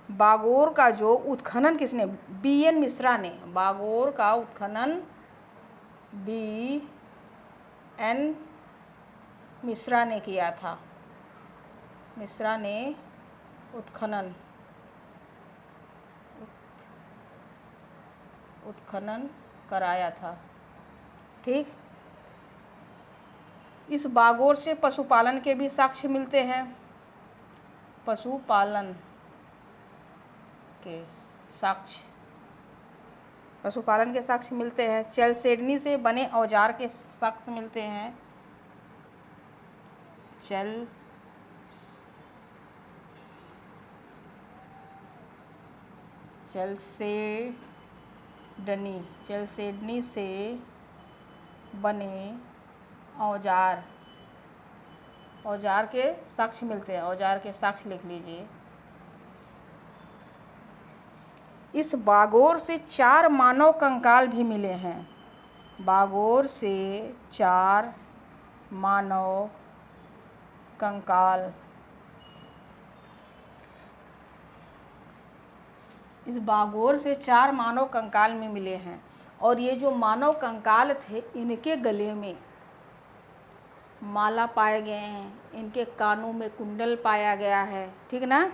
बागोर का जो उत्खनन किसने? BN मिश्रा ने। बागोर का उत्खनन BN मिश्रा ने किया था। मिश्रा ने उत्खनन कराया था। ठीक, इस बागोर से पशुपालन के भी साक्ष्य मिलते हैं। पशुपालन के साक्ष्य मिलते हैं। चलसेडनी से बने औजार के साक्ष्य मिलते हैं। चलसेडनी से बने औजार के साक्ष्य मिलते हैं। औजार के साक्ष्य लिख लीजिए। इस बागोर से 4 मानव कंकाल भी मिले हैं। बागोर से 4 मानव कंकाल। इस बागोर से 4 मानव कंकाल में मिले हैं। और ये जो मानव कंकाल थे, इनके गले में माला पाए गए हैं, इनके कानों में कुंडल पाया गया है। ठीक ना।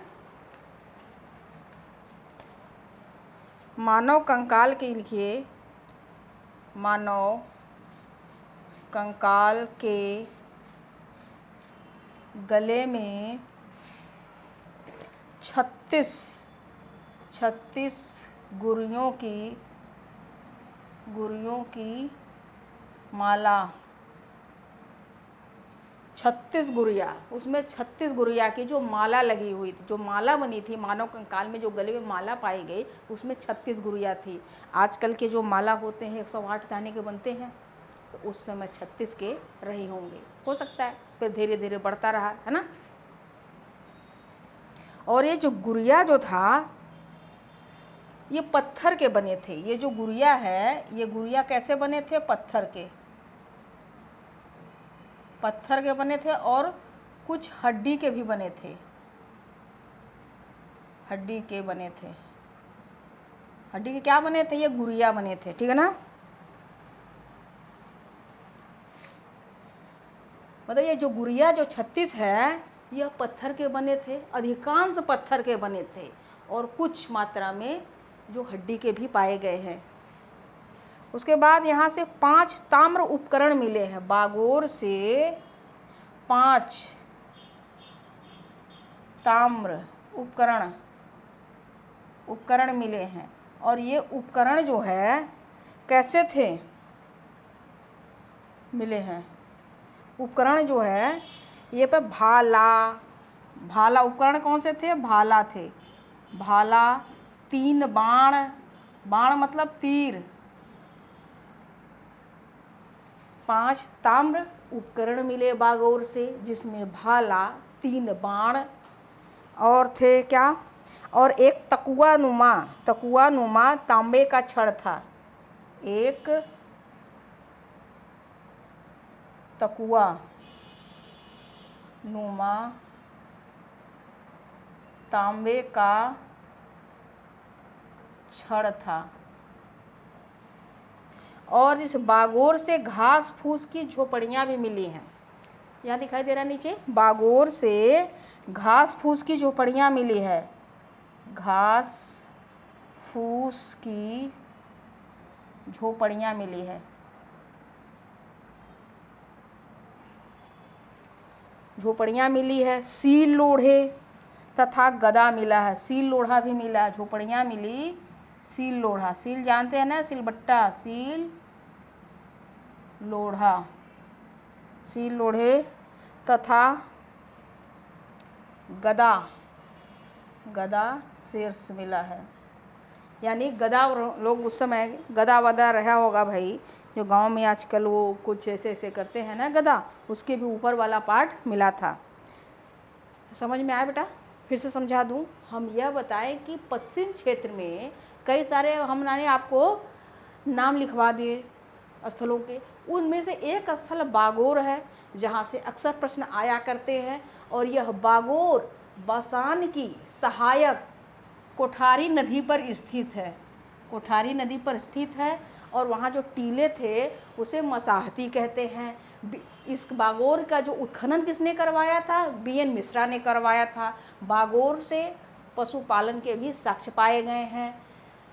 मानव कंकाल के लिखिए, मानव कंकाल के गले में 36 गुरियों की माला। 36 गुड़िया, उसमें 36 गुड़िया की जो माला लगी हुई थी, जो माला बनी थी मानव कंकाल में, जो गले में माला पाई गई, उसमें 36 गुड़िया थी। आजकल के जो माला होते हैं 108 दाने के बनते हैं, तो उस समय 36 के रहे होंगे, हो सकता है। फिर धीरे धीरे बढ़ता रहा, है ना। और ये जो गुड़िया जो था, ये पत्थर के बने थे। ये जो गुड़िया है, ये गुड़िया कैसे बने थे? पत्थर के बने थे। और कुछ हड्डी के भी बने थे। हड्डी के क्या बने थे? ये गुड़िया बने थे। ठीक है ना। मतलब ये जो गुड़िया जो 36 है, यह पत्थर के बने थे। अधिकांश पत्थर के बने थे और कुछ मात्रा में जो हड्डी के भी पाए गए हैं। उसके बाद यहाँ से 5 ताम्र उपकरण मिले हैं। बागोर से 5 ताम्र उपकरण मिले हैं। और ये उपकरण जो है कैसे थे मिले हैं? उपकरण जो है ये पे भाला उपकरण कौन से थे? भाला थे। भाला, 3 बाण मतलब तीर। 5 ताम्र उपकरण मिले बागोर से, जिसमें भाला, 3 बाण और थे क्या? और एक तकुआ नुमा तांबे का छड़ था। एक तकुआ नुमा तांबे का छड़ था। और इस बागोर से घास फूस की झोपड़ियाँ भी मिली हैं। यहाँ दिखाई दे रहा नीचे, बागोर से घास फूस की झोपड़ियाँ मिली है। घास फूस की झोपड़ियाँ मिली है। सील लोढ़े तथा गदा मिला है। सील लोढ़ा भी मिला, झोपड़ियाँ मिली। सील लोढ़ा, सील जानते हैं ना, सिलबट्टा, सील लोढ़े तथा गदा शीर्ष मिला है। यानी गदा, लोग उस समय गदा वदा रहा होगा भाई, जो गांव में आजकल वो कुछ ऐसे करते हैं ना गदा, उसके भी ऊपर वाला पार्ट मिला था। समझ में आया बेटा? फिर से समझा दूं। हम यह बताएं कि पश्चिम क्षेत्र में कई सारे हमने आपको नाम लिखवा दिए स्थलों के, उनमें से एक स्थल बागोर है जहाँ से अक्सर प्रश्न आया करते हैं। और यह बागोर बसान की सहायक कोठारी नदी पर स्थित है। कोठारी नदी पर स्थित है और वहाँ जो टीले थे उसे मसाहती कहते हैं। इस बागोर का जो उत्खनन किसने करवाया था? BN मिश्रा ने करवाया था। बागोर से पशुपालन के भी साक्ष्य पाए गए हैं।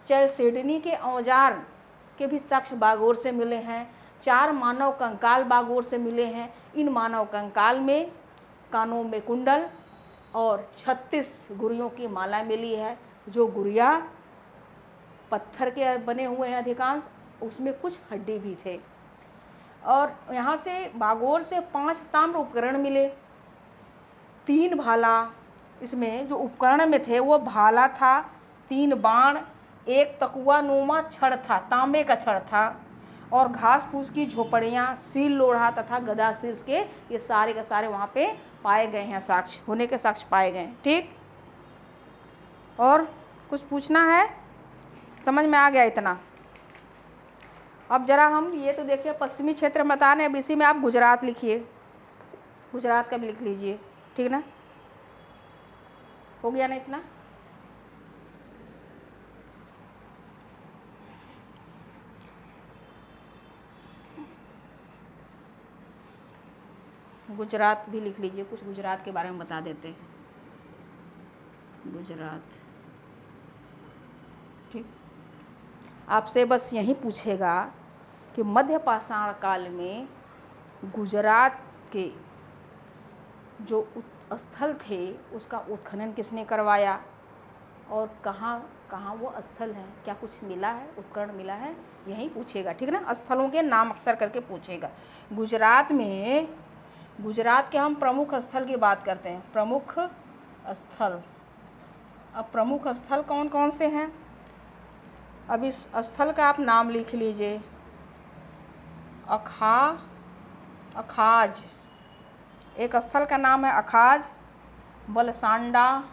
चलसेडनी के औजार के भी साक्ष्य बागोर से मिले हैं। 4 मानव कंकाल बागोर से मिले हैं। इन मानव कंकाल में कानों में कुंडल और 36 गुड़ियों की माला मिली है। जो गुड़िया पत्थर के बने हुए हैं अधिकांश, उसमें कुछ हड्डी भी थे। और यहाँ से बागोर से 5 ताम्र उपकरण मिले, 3 भाला, इसमें जो उपकरण में थे वो भाला था, 3 बाण, 1 तकुआ नुमा छड़ था, तांबे का छड़ था, और घास फूस की झोपड़ियाँ, सील लोढ़ा तथा गदा शीर्ष के ये सारे के सारे वहाँ पे पाए गए हैं, साक्ष्य होने के साक्ष्य पाए गए हैं। ठीक, और कुछ पूछना है? समझ में आ गया इतना? अब जरा हम ये तो देखिए पश्चिमी क्षेत्र बता रहे हैं, अब इसी में आप गुजरात लिखिए, गुजरात का भी लिख लीजिए। ठीक ना, हो गया ना इतना? गुजरात भी लिख लीजिए, कुछ गुजरात के बारे में बता देते हैं। गुजरात, ठीक, आपसे बस यही पूछेगा कि मध्य पाषाण काल में गुजरात के जो स्थल थे उसका उत्खनन किसने करवाया और कहाँ कहाँ वो स्थल है, क्या कुछ मिला है, उपकरण मिला है, यही पूछेगा। ठीक ना, स्थलों के नाम अक्सर करके पूछेगा। गुजरात में, गुजरात के हम प्रमुख स्थल की बात करते हैं, प्रमुख स्थल। अब प्रमुख स्थल कौन कौन से हैं? अब इस स्थल का आप नाम लिख लीजिए। अखाज, एक स्थल का नाम है अखाज, बलसांडा,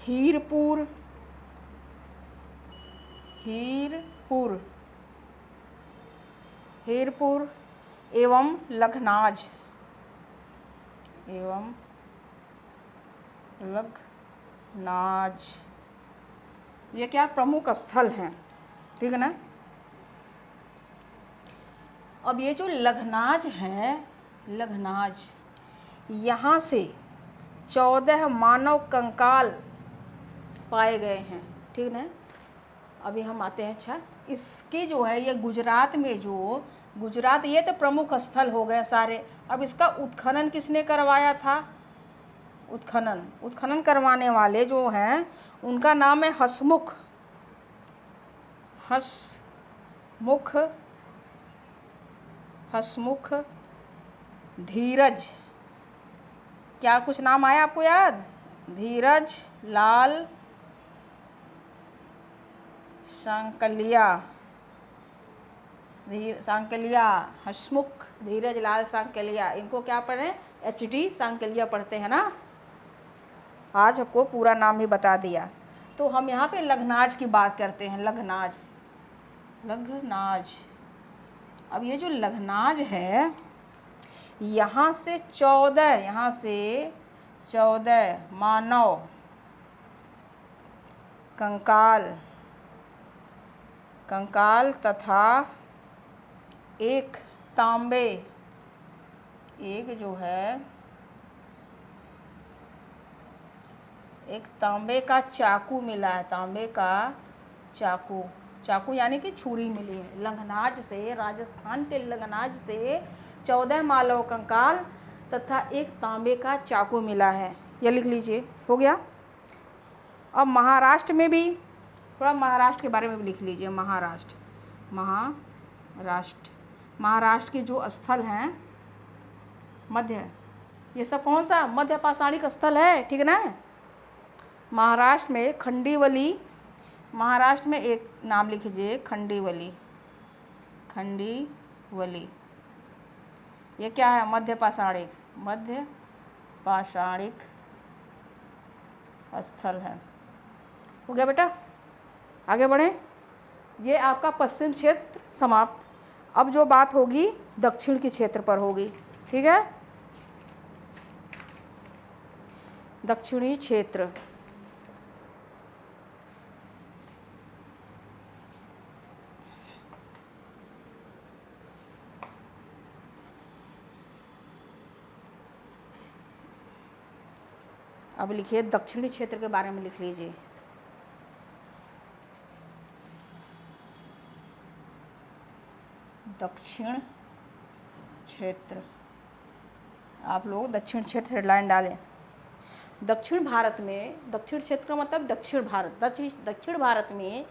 हीरपुर, एवं लखनाज, ये क्या प्रमुख स्थल हैं। ठीक है ना। अब ये जो लखनाज है, लखनाज, यहाँ से 14 मानव कंकाल पाए गए हैं। ठीक है। अभी हम आते हैं, अच्छा इसके जो है ये गुजरात में, जो गुजरात ये तो प्रमुख स्थल हो गए सारे। अब इसका उत्खनन किसने करवाया था? उत्खनन करवाने वाले जो हैं उनका नाम है हसमुख धीरज। क्या कुछ नाम आया आपको याद? धीरज लाल सांकलिया, हसमुख धीरज लाल सांकलिया। इनको क्या पढ़े? HT सांकलिया पढ़ते हैं ना। आज आपको पूरा नाम भी बता दिया। तो हम यहाँ पे लखनाज की बात करते हैं। लखनाज। अब ये जो लखनाज है, यहाँ से 14 मानव कंकाल तथा एक तांबे का चाकू मिला है। तांबे का चाकू यानी कि छुरी मिली है। लखनाज से, राजस्थान के लखनाज से 14 मानव कंकाल तथा एक तांबे का चाकू मिला है। यह लिख लीजिए, हो गया। अब महाराष्ट्र में भी थोड़ा, महाराष्ट्र के बारे में भी लिख लीजिए। महाराष्ट्र के जो स्थल हैं ये सब कौन सा? मध्य पाषाणिक स्थल है। ठीक है ना। महाराष्ट्र में खंडीवली, महाराष्ट्र में एक नाम लिख लीजिए, खंडीवली। ये क्या है? मध्य पाषाणिक, मध्य पाषाणिक स्थल है। हो गया बेटा, आगे बढ़ें। ये आपका पश्चिम क्षेत्र समाप्त। अब जो बात होगी दक्षिण के क्षेत्र पर होगी, ठीक है। दक्षिणी क्षेत्र, अब लिखिए दक्षिणी क्षेत्र के बारे में लिख लीजिए। दक्षिण क्षेत्र, आप लोग दक्षिण क्षेत्र हेडलाइन डालें। दक्षिण भारत में, दक्षिण क्षेत्र का मतलब दक्षिण भारत, दक्षिण भारत में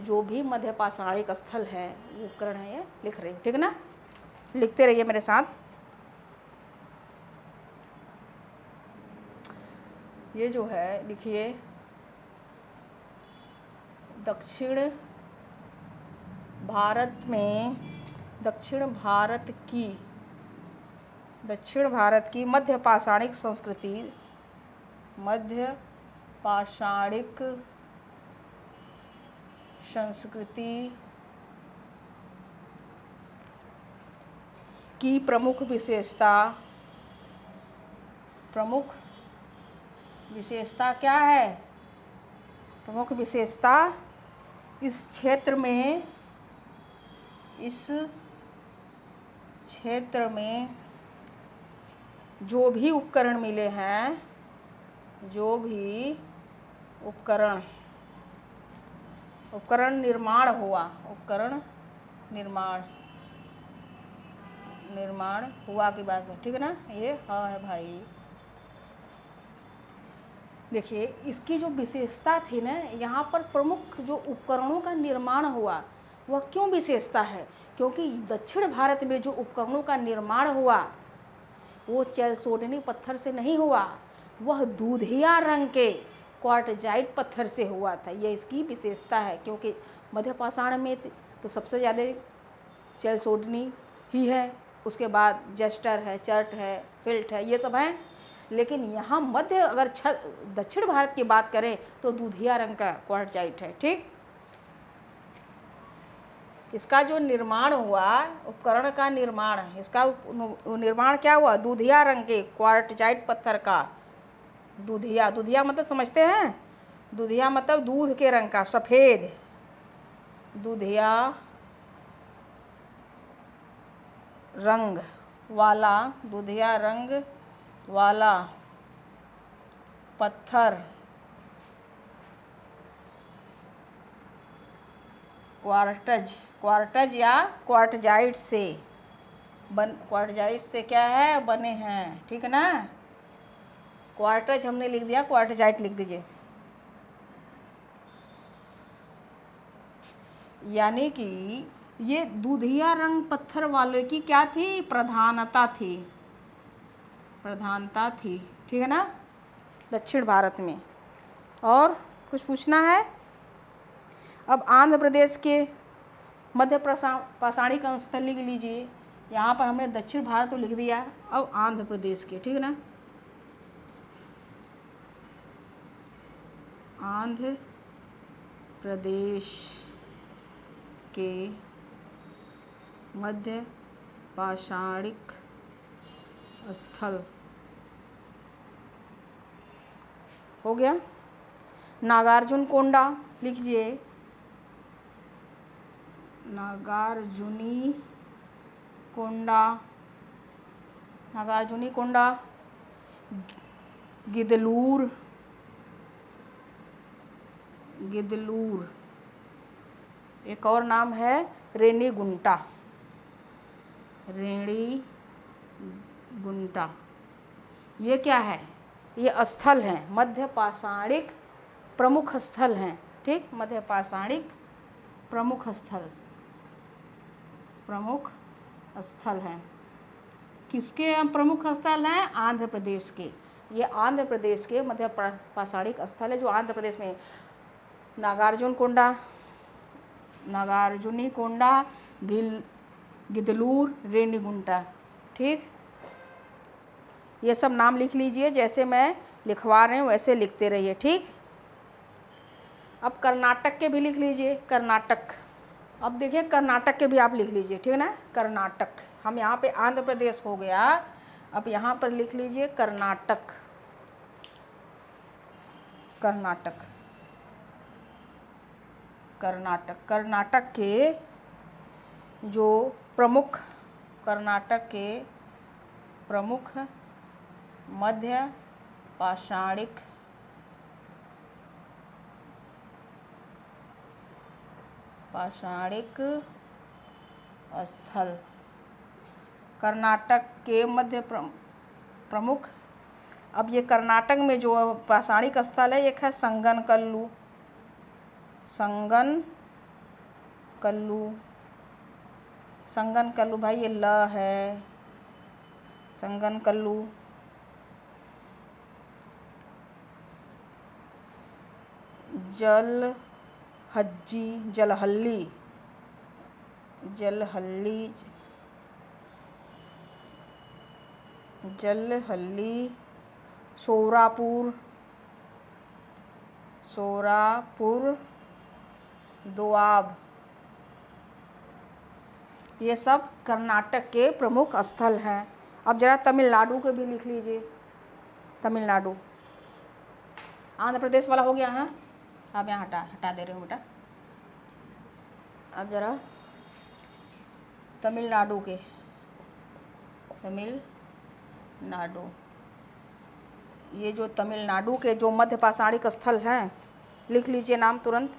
जो भी मध्य पाषाणिक स्थल है वो उपकरण है, ये लिख रही हूँ, ठीक है ना। लिखते रहिए मेरे साथ। ये जो है लिखिए, दक्षिण भारत में, दक्षिण भारत की मध्य पाषाणिक संस्कृति, मध्य पाषाणिक संस्कृति की प्रमुख विशेषता क्या है? प्रमुख विशेषता इस क्षेत्र में जो भी उपकरण मिले हैं, जो भी उपकरण निर्माण हुआ, उपकरण निर्माण हुआ की बात है, ठीक है ना। ये हाँ है भाई। देखिए इसकी जो विशेषता थी ना, यहाँ पर प्रमुख जो उपकरणों का निर्माण हुआ वह क्यों विशेषता है? क्योंकि दक्षिण भारत में जो उपकरणों का निर्माण हुआ वो चैलसोटनी पत्थर से नहीं हुआ, वह दूधिया रंग के क्वार्टजाइट पत्थर से हुआ था। यह इसकी विशेषता है, क्योंकि मध्य पाषाण में तो सबसे ज़्यादा चैलसोटनी ही है, उसके बाद जस्टर है, चर्ट है, फिल्ट है, ये सब हैं। लेकिन यहाँ मध्य अगर दक्षिण भारत की बात करें तो दूधिया रंग का क्वार्टजाइट है, ठीक। इसका जो निर्माण हुआ, उपकरण का निर्माण, इसका निर्माण क्या हुआ? दूधिया रंग के क्वार्टजाइट पत्थर का। दूधिया मतलब समझते हैं? दूधिया मतलब दूध के रंग का, सफ़ेद, दूधिया रंग वाला पत्थर क्वार्टज या क्वार्टजाइट से क्या है? बने हैं, ठीक है ना। क्वार्टज हमने लिख दिया, क्वार्टजाइट लिख दीजिए। यानी कि ये दूधिया रंग पत्थर वाले की क्या थी? प्रधानता थी, ठीक है ना, दक्षिण भारत में। और कुछ पूछना है? अब आंध्र प्रदेश के मध्य पाषाणिक स्थल लिख लीजिए। यहाँ पर हमने दक्षिण भारत तो लिख दिया, अब आंध्र प्रदेश के, ठीक है ना। आंध्र प्रदेश के मध्य पाषाणिक स्थल हो गया। नागार्जुन कोंडा लिखिए, नागार्जुनी कोंडा, गिदलूर, एक और नाम है रेणीगुंटा। ये क्या है? ये स्थल हैं, मध्य पाषाणिक प्रमुख स्थल हैं, ठीक। मध्य पाषाणिक प्रमुख स्थल हैं। किसके प्रमुख स्थल हैं? आंध्र प्रदेश के। ये आंध्र प्रदेश के मध्य पाषाणिक स्थल है, जो आंध्र प्रदेश में नागार्जुनी कोंडा, गिदलूर, रेणीगुंटा, ठीक। ठीक, ये सब नाम लिख लीजिए, जैसे मैं लिखवा रहे हूँ वैसे लिखते रहिए। ठीक, अब कर्नाटक के भी लिख लीजिए, कर्नाटक। अब देखिए कर्नाटक के भी आप लिख लीजिए, ठीक है ना, कर्नाटक। हम यहाँ पे आंध्र प्रदेश हो गया, अब यहाँ पर लिख लीजिए कर्नाटक, कर्नाटक, कर्नाटक। कर्नाटक के जो प्रमुख, कर्नाटक के प्रमुख मध्य पाषाणिक स्थल, कर्नाटक के मध्य प्रमुख। अब ये कर्नाटक में जो पाषाणिक स्थल है, एक है संगनकल्लू, संगनकल्लू, संगनकल्लू भाई ये ल है, संगनकल्लू। जलहज्जी, जलहल्ली, जलहल्ली, जलहल्ली, सोरापुर, सोरापुर, दोआब, ये सब कर्नाटक के प्रमुख स्थल हैं। अब जरा तमिलनाडु के भी लिख लीजिए, तमिलनाडु। आंध्र प्रदेश वाला हो गया है, आप यहाँ हटा दे रहे हो बेटा। अब जरा तमिलनाडु के, तमिलनाडु, ये जो तमिलनाडु के जो मध्य पाषाणिक स्थल हैं, लिख लीजिए नाम तुरंत।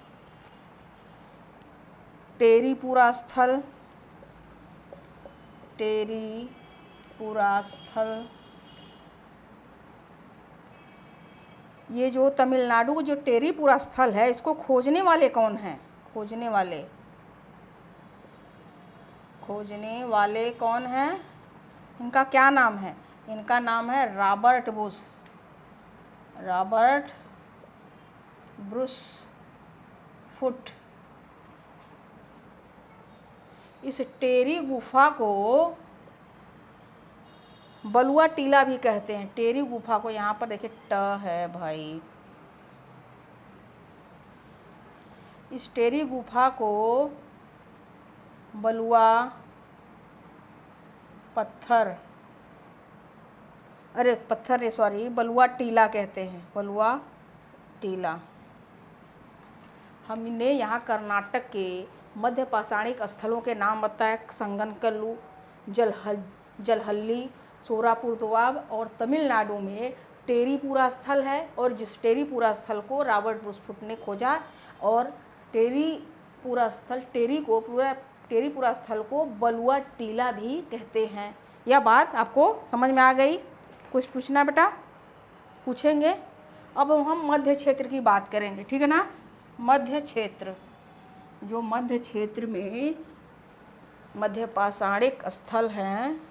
टेरीपुरा स्थल, टेरीपुरा स्थल। ये जो तमिलनाडु जो टेरीपुरा स्थल है, इसको खोजने वाले कौन हैं? खोजने वाले कौन हैं? इनका क्या नाम है? इनका नाम है Robert Bruce, Robert Bruce foot. इस टेरी गुफा को बलुआ टीला भी कहते हैं। टेरी गुफा को, यहाँ पर देखिए ट है भाई, इस टेरी गुफा को बलुआ पत्थर, अरे पत्थर सॉरी, बलुआ टीला कहते हैं, बलुआ टीला। हमने यहाँ कर्नाटक के मध्य पाषाणिक स्थलों के नाम बताए, संगनकल्लू, जलहल्ली, सोरापुर दोआब, और तमिलनाडु में टेरीपुरा स्थल है, और जिस टेरीपुरा स्थल को रॉबर्ट ब्रूस फुट ने खोजा, और टेरीपुरा स्थल को बलुआ टीला भी कहते हैं। यह बात आपको समझ में आ गई? कुछ पूछना बेटा? पूछेंगे। अब हम मध्य क्षेत्र की बात करेंगे, ठीक है ना। मध्य क्षेत्र, जो मध्य क्षेत्र में मध्य पाषाणिक स्थल हैं,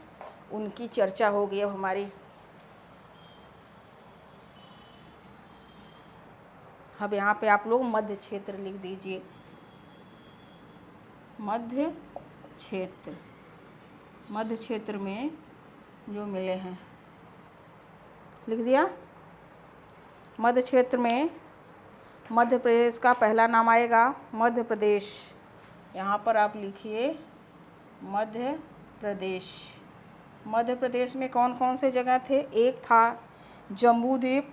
उनकी चर्चा होगी अब हमारी। अब यहाँ पे आप लोग मध्य क्षेत्र लिख दीजिए, मध्य क्षेत्र। मध्य क्षेत्र में जो मिले हैं, लिख दिया। मध्य क्षेत्र में मध्य प्रदेश का पहला नाम आएगा, मध्य प्रदेश। यहाँ पर आप लिखिए मध्य प्रदेश। मध्य प्रदेश में कौन कौन से जगह थे? एक था जम्बू द्वीप,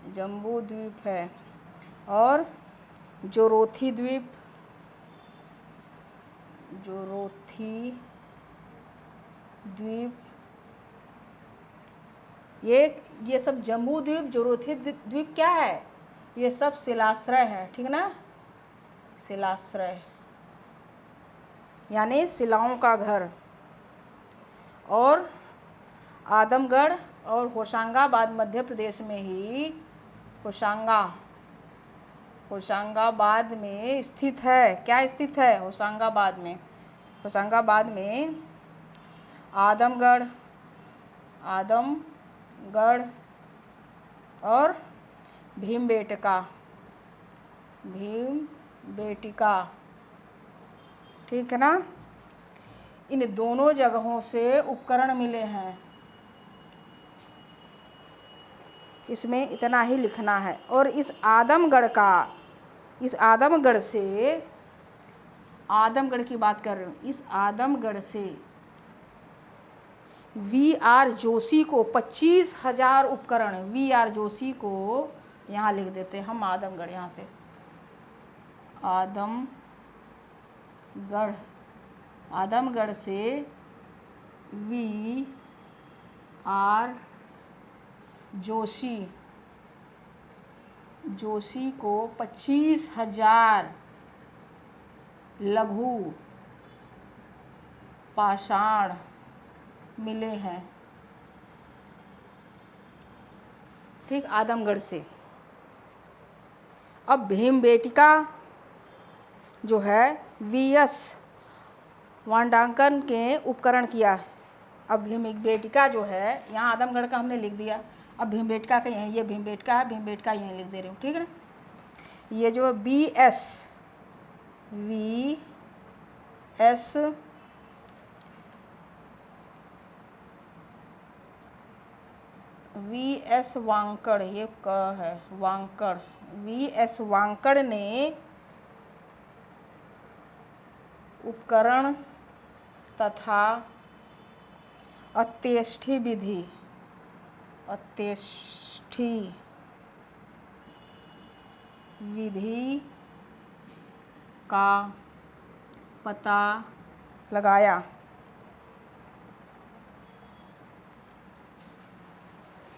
जम्बू द्वीप है, और जोरोथी द्वीप, ये सब जम्बू द्वीप, जोरोथी द्वीप क्या है? ये सब शिलाश्रय है, ठीक है ना। शिलाश्रय यानी शिलाओं का घर। और आदमगढ़ और होशंगाबाद मध्य प्रदेश में ही, होशंगाबाद में स्थित है। क्या स्थित है? होशंगाबाद में। होशंगाबाद में आदमगढ़ और भीमबेटका बेटिका, ठीक है ना। इन दोनों जगहों से उपकरण मिले हैं, इसमें इतना ही लिखना है। और इस आदमगढ़ से, आदमगढ़ की बात कर रही हूँ, इस आदमगढ़ से VR जोशी को 25,000 उपकरण, VR जोशी को यहाँ लिख देते हैं हम, आदमगढ़, यहाँ से आदमगढ़ से VR जोशी को 25,000 लघु पाषाण मिले हैं, ठीक, आदमगढ़ से। अब भीमबेटिका जो है VS वांडांकन के उपकरण किया। अब भीमबेटिका जो है, यहाँ आदमगढ़ का हमने लिख दिया, अब भीमबेटिका का यहीं, ये भीमबेटिका है, भीमबेटिका यहीं लिख दे रही हूँ, ठीक है ना। ये जो VS वांकड़, ये क है, वांकड़, VS वांकड़ ने उपकरण तथा अत्येष्टि विधि का पता लगाया।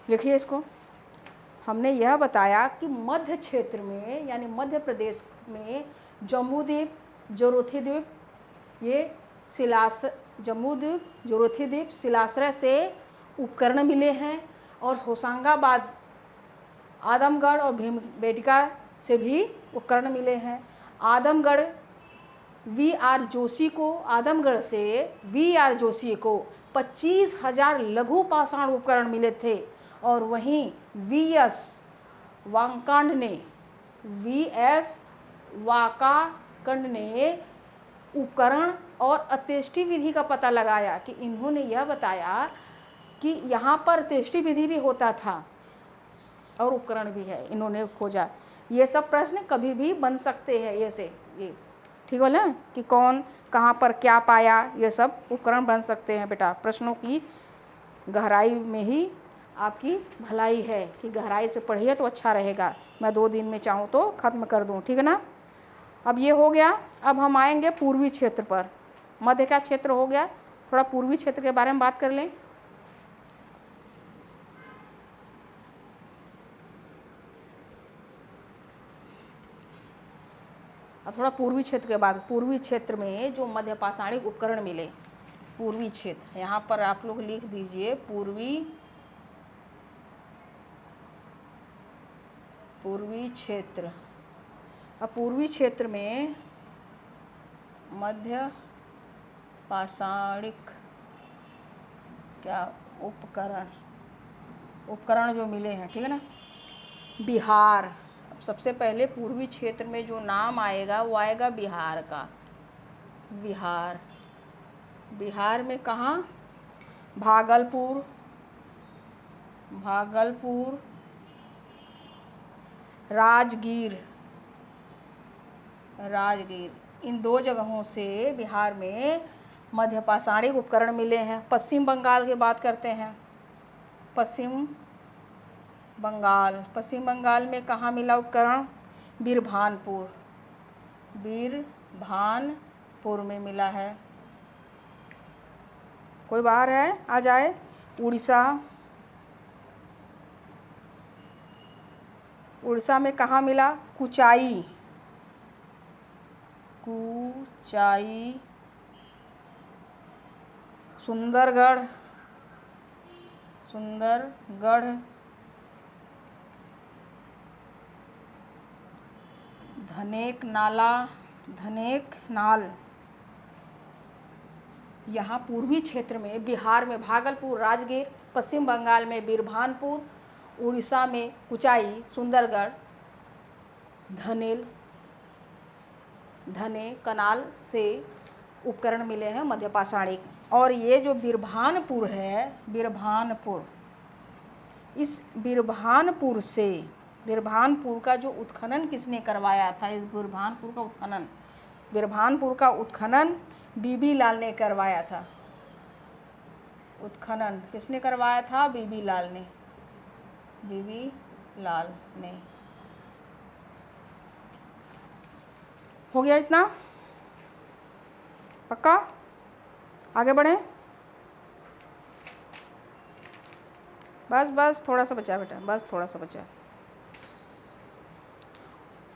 लिखिए इसको। हमने यह बताया कि मध्य क्षेत्र में, यानी मध्य प्रदेश में जम्बूद्वीप, जोरोथी द्वीप, ये जम्बूद्वीप, जोरोथी द्वीप, शिलाश्रय से उपकरण मिले हैं। और होशंगाबाद, आदमगढ़ और भीमबेटिका से भी उपकरण मिले हैं। आदमगढ़ VR जोशी को, आदमगढ़ से VR जोशी को 25,000 लघु पाषाण उपकरण मिले थे। और वहीं VS वाकाकंड ने उपकरण और अत्येष्टि विधि का पता लगाया, कि इन्होंने यह बताया कि यहाँ पर अत्येष्टि विधि भी होता था और उपकरण भी है, इन्होंने खोजा। ये सब प्रश्न कभी भी बन सकते हैं, ये ठीक है ना, कि कौन कहाँ पर क्या पाया, ये सब उपकरण बन सकते हैं बेटा। प्रश्नों की गहराई में ही आपकी भलाई है, कि गहराई से पढ़िए तो अच्छा रहेगा। मैं 2 दिन में चाहूँ तो ख़त्म कर दूँ, ठीक है ना। अब ये हो गया। अब हम आएंगे पूर्वी क्षेत्र पर। मध्य का क्षेत्र हो गया, थोड़ा पूर्वी क्षेत्र के बारे में बात कर लें। अब थोड़ा पूर्वी क्षेत्र के बाद, पूर्वी क्षेत्र में जो मध्य पाषाणिक उपकरण मिले, पूर्वी क्षेत्र, यहाँ पर आप लोग लिख दीजिए पूर्वी क्षेत्र। अब पूर्वी क्षेत्र में मध्य पाषाणिक क्या उपकरण जो मिले हैं, ठीक है ना। बिहार, सबसे पहले पूर्वी क्षेत्र में जो नाम आएगा वो आएगा बिहार का। बिहार में कहाँ? भागलपुर, राजगीर, इन 2 जगहों से बिहार में मध्य पाषाणिक उपकरण मिले हैं। पश्चिम बंगाल की बात करते हैं। पश्चिम बंगाल में कहाँ मिला उपकरण? बीरभानपुर में मिला है। कोई बाहर है, आ जाए। उड़ीसा में कहाँ मिला? कुचाई, सुंदरगढ़, धनेकनाल। यहाँ पूर्वी क्षेत्र में, बिहार में भागलपुर, राजगीर, पश्चिम बंगाल में बीरभानपुर, उड़ीसा में कुचाई, सुंदरगढ़, धने कनाल से उपकरण मिले हैं मध्यपाषाणिक। और ये जो बीरभानपुर है, बीरभानपुर, इस बीरभानपुर का जो उत्खनन किसने करवाया था? इस बीरभानपुर का उत्खनन बीबी लाल ने करवाया था। उत्खनन किसने करवाया था? बीबी लाल ने। हो गया इतना? पक्का? आगे बढ़ें। बस थोड़ा सा बचा बेटा, बस थोड़ा सा बचा।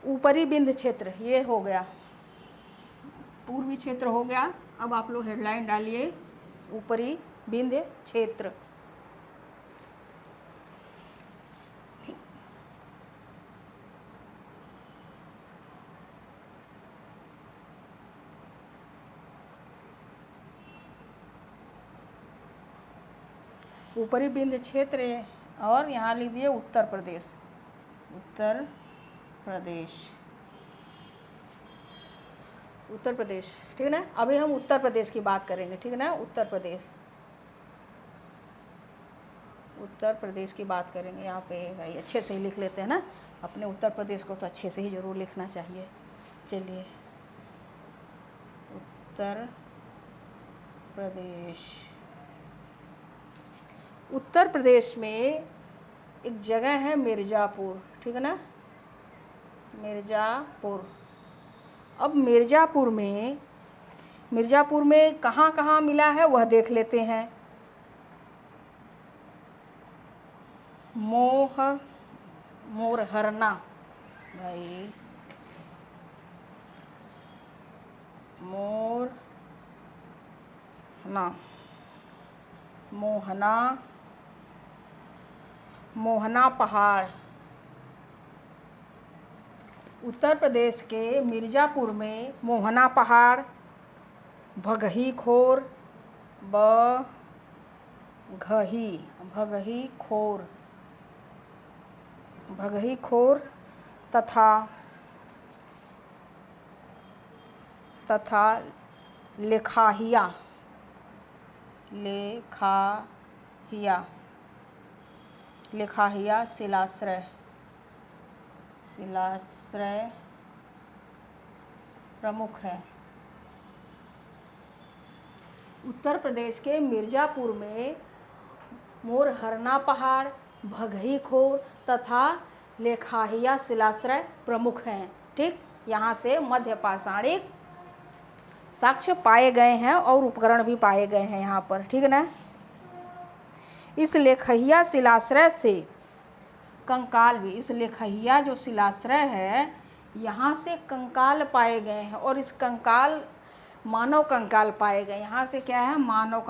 ऊपरी बिंद क्षेत्र ये हो गया, पूर्वी क्षेत्र हो गया। अब आप लोग हेडलाइन डालिए, ऊपरी बिंद क्षेत्र। ऊपरी बिंद क्षेत्र और यहाँ लिख दिए उत्तर प्रदेश। उत्तर प्रदेश, ठीक है ना। अभी हम उत्तर प्रदेश की बात करेंगे, ठीक है ना। उत्तर प्रदेश की बात करेंगे। यहाँ पे भाई अच्छे से ही लिख लेते हैं ना, अपने उत्तर प्रदेश को तो अच्छे से ही ज़रूर लिखना चाहिए। चलिए, उत्तर प्रदेश में एक जगह है मिर्ज़ापुर, ठीक है ना, मिर्ज़ापुर। अब मिर्ज़ापुर में कहाँ कहाँ मिला है वह देख लेते हैं। मोरहरना भाई, मोहना पहाड़। उत्तर प्रदेश के मिर्ज़ापुर में मोहना पहाड़, भगही खोर तथा लेखाहिया शिलाश्रय प्रमुख है। उत्तर प्रदेश के मिर्ज़ापुर में मोरहरना पहाड़, भगही खोर तथा लेखाहिया शिलाश्रय प्रमुख हैं। ठीक, यहाँ से मध्यपाषाणिक साक्ष्य पाए गए हैं और उपकरण भी पाए गए हैं यहाँ पर, ठीक है ना। इस लेखहिया शिलाश्रय से कंकाल भी, इस लेखहिया जो शिलाश्रय है यहाँ से कंकाल पाए गए हैं और इस कंकाल मानव कंकाल पाए गए। यहाँ से क्या है? मानव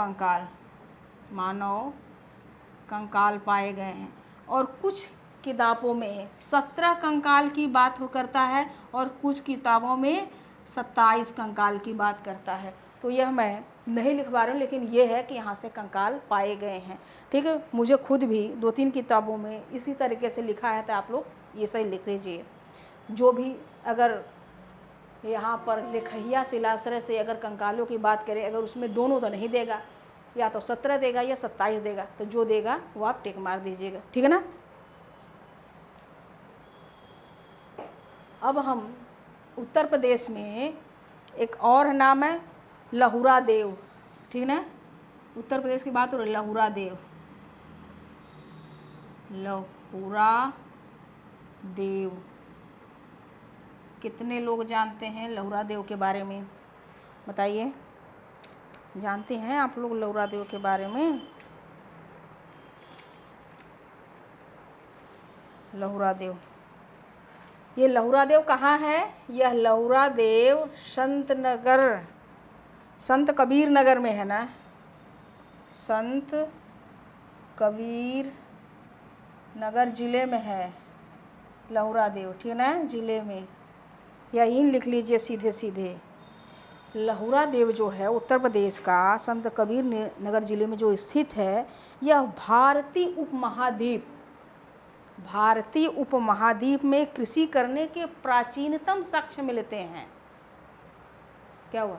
कंकाल पाए गए हैं। और कुछ किताबों में 17 कंकाल की बात करता है और कुछ किताबों में 27 कंकाल की बात करता है। तो यह मैं नहीं लिखवा रही हूँ, लेकिन ये है कि यहाँ से कंकाल पाए गए हैं। ठीक है, मुझे खुद भी 2-3 किताबों में इसी तरीके से लिखा है, तो आप लोग ये सही लिख लीजिए। जो भी अगर यहाँ पर लेखहिया शिलाश्रय से अगर कंकालों की बात करें, अगर उसमें दोनों तो नहीं देगा, या तो 17 देगा या 27 देगा, तो जो देगा वो आप टिक मार दीजिएगा, ठीक है ना। अब हम उत्तर प्रदेश में एक और नाम है लहुरा देव, ठीक है ना। उत्तर प्रदेश की बात हो रही है, लहुरा देव। कितने लोग जानते हैं लहुरा देव के बारे में? बताइए, जानते हैं आप लोग लहुरा देव के बारे में? लहुरा देव, ये लहुरा देव कहाँ है? यह लहुरा देव संत कबीर नगर में है ना, संत कबीर नगर जिले में है लहुरा देव, ठीक है ना, जिले में। यही लिख लीजिए सीधे। लहुरा देव जो है उत्तर प्रदेश का संत कबीर नगर जिले में जो स्थित है, यह भारतीय उपमहाद्वीप में कृषि करने के प्राचीनतम साक्ष्य मिलते हैं। क्या हुआ,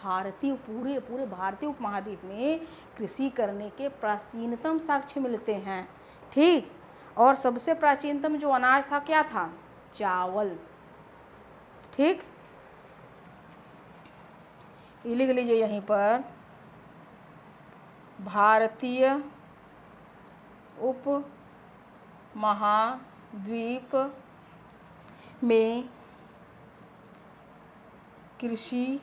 भारतीय पूरे पूरे भारतीय उपमहाद्वीप में कृषि करने के प्राचीनतम साक्ष्य मिलते हैं। ठीक, और सबसे प्राचीनतम जो अनाज था क्या था, चावल। ठीक, ये लिख लीजिए यहीं पर, भारतीय उपमहाद्वीप में कृषि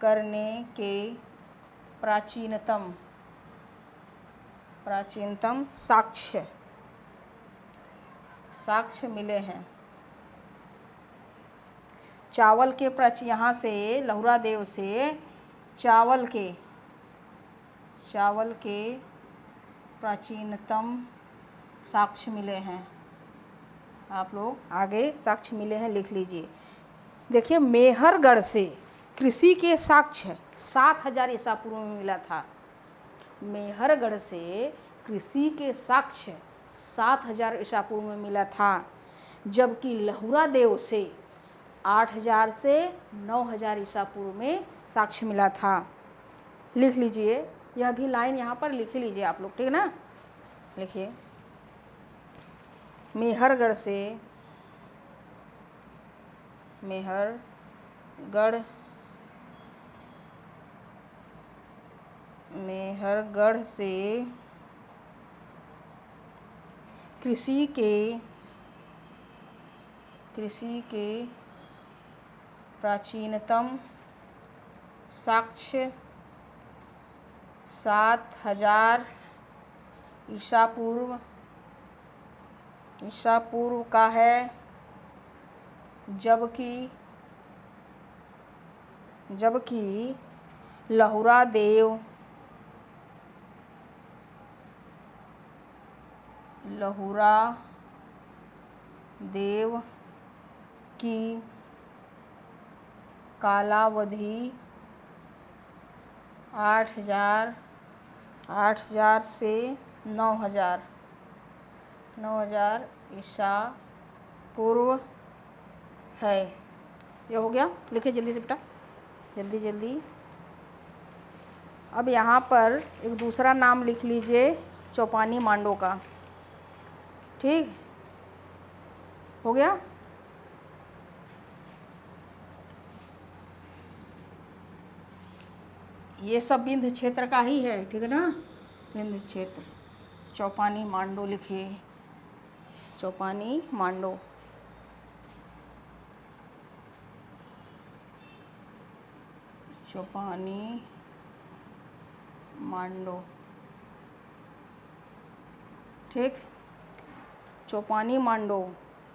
करने के प्राचीनतम साक्ष्य मिले हैं। चावल के यहाँ से लहुरा देव से चावल के प्राचीनतम साक्ष्य मिले हैं। आप लोग आगे साक्ष्य मिले हैं लिख लीजिए। देखिए, मेहरगढ़ से कृषि के साक्ष्य 7000 ईसा पूर्व में मिला था। मेहरगढ़ से कृषि के साक्ष्य 7000 ईसा पूर्व में मिला था, जबकि लहुरा देव से 8000 से 9000 ईसा पूर्व में साक्ष्य मिला था। लिख लीजिए, यह भी लाइन यहाँ पर लिख लीजिए आप लोग, ठीक है ना। लिखिए, मेहरगढ़ से कृषि के प्राचीनतम साक्ष्य 7000 ईसा पूर्व का है, जबकि लहुरा देव की कालावधि 8000 से 9000 ईसा पूर्व है। ये हो गया। लिखिए जल्दी से बेटा, जल्दी। अब यहाँ पर एक दूसरा नाम लिख लीजिए, चौपानी मांडो का। ठीक हो गया। ये सब विंध्य क्षेत्र का ही है, ठीक है ना, विंध्य क्षेत्र। चौपानी मांडो लिखिए, चौपानी मांडो। ठीक, चौपानी मांडो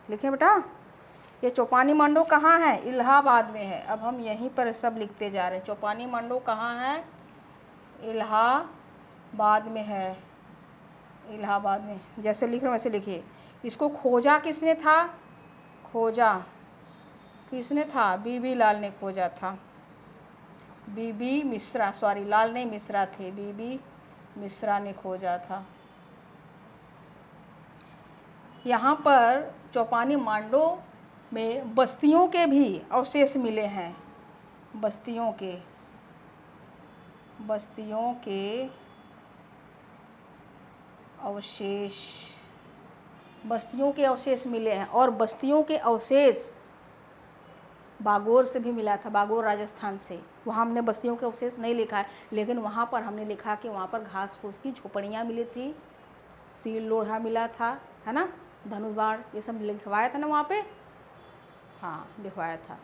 लिखे बेटा। ये चौपानी मांडो कहाँ है, इलाहाबाद में है। अब हम यहीं पर सब लिखते जा रहे हैं। चौपानी मांडो कहाँ है, इलाहाबाद में है। इलाहाबाद में जैसे लिख रहे हो वैसे लिखिए। इसको खोजा किसने था, बीबी लाल ने खोजा था। बीबी मिश्रा, सॉरी लाल नहीं मिश्रा थे, बीबी मिश्रा ने खोजा था। यहाँ पर चौपानी मांडो में बस्तियों के भी अवशेष मिले हैं। बस्तियों के अवशेष मिले हैं। और बस्तियों के अवशेष बागोर से भी मिला था, बागोर राजस्थान से। वहाँ हमने बस्तियों के अवशेष नहीं लिखा है, लेकिन वहाँ पर हमने लिखा कि वहाँ पर घास फूस की झोपड़ियाँ मिली थी, सील लोढ़ा मिला था, है ना, धनुष बाण, ये सब लिखवाया था ना वहाँ पे। हाँ, लिखवाया था।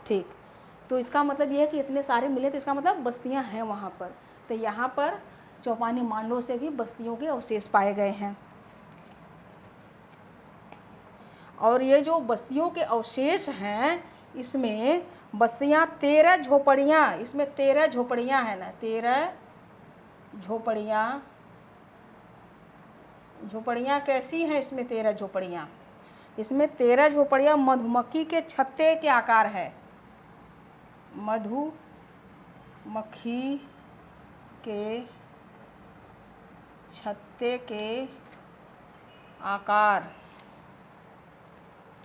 ठीक, तो इसका मतलब ये है कि इतने सारे मिले, तो इसका मतलब बस्तियाँ हैं वहाँ पर। तो यहाँ पर चौपानी मांडो से भी बस्तियों के अवशेष पाए गए हैं। और ये जो बस्तियों के अवशेष हैं, इसमें बस्तियाँ 13 झोपड़ियाँ, इसमें 13 झोपड़ियाँ हैं ना, 13 झोपड़ियाँ कैसी हैं इसमें 13 झोपड़ियाँ। इसमें 13 झोपड़ियाँ मधुमक्खी के छत्ते के आकार है। मधुमक्खी के छत्ते के आकार,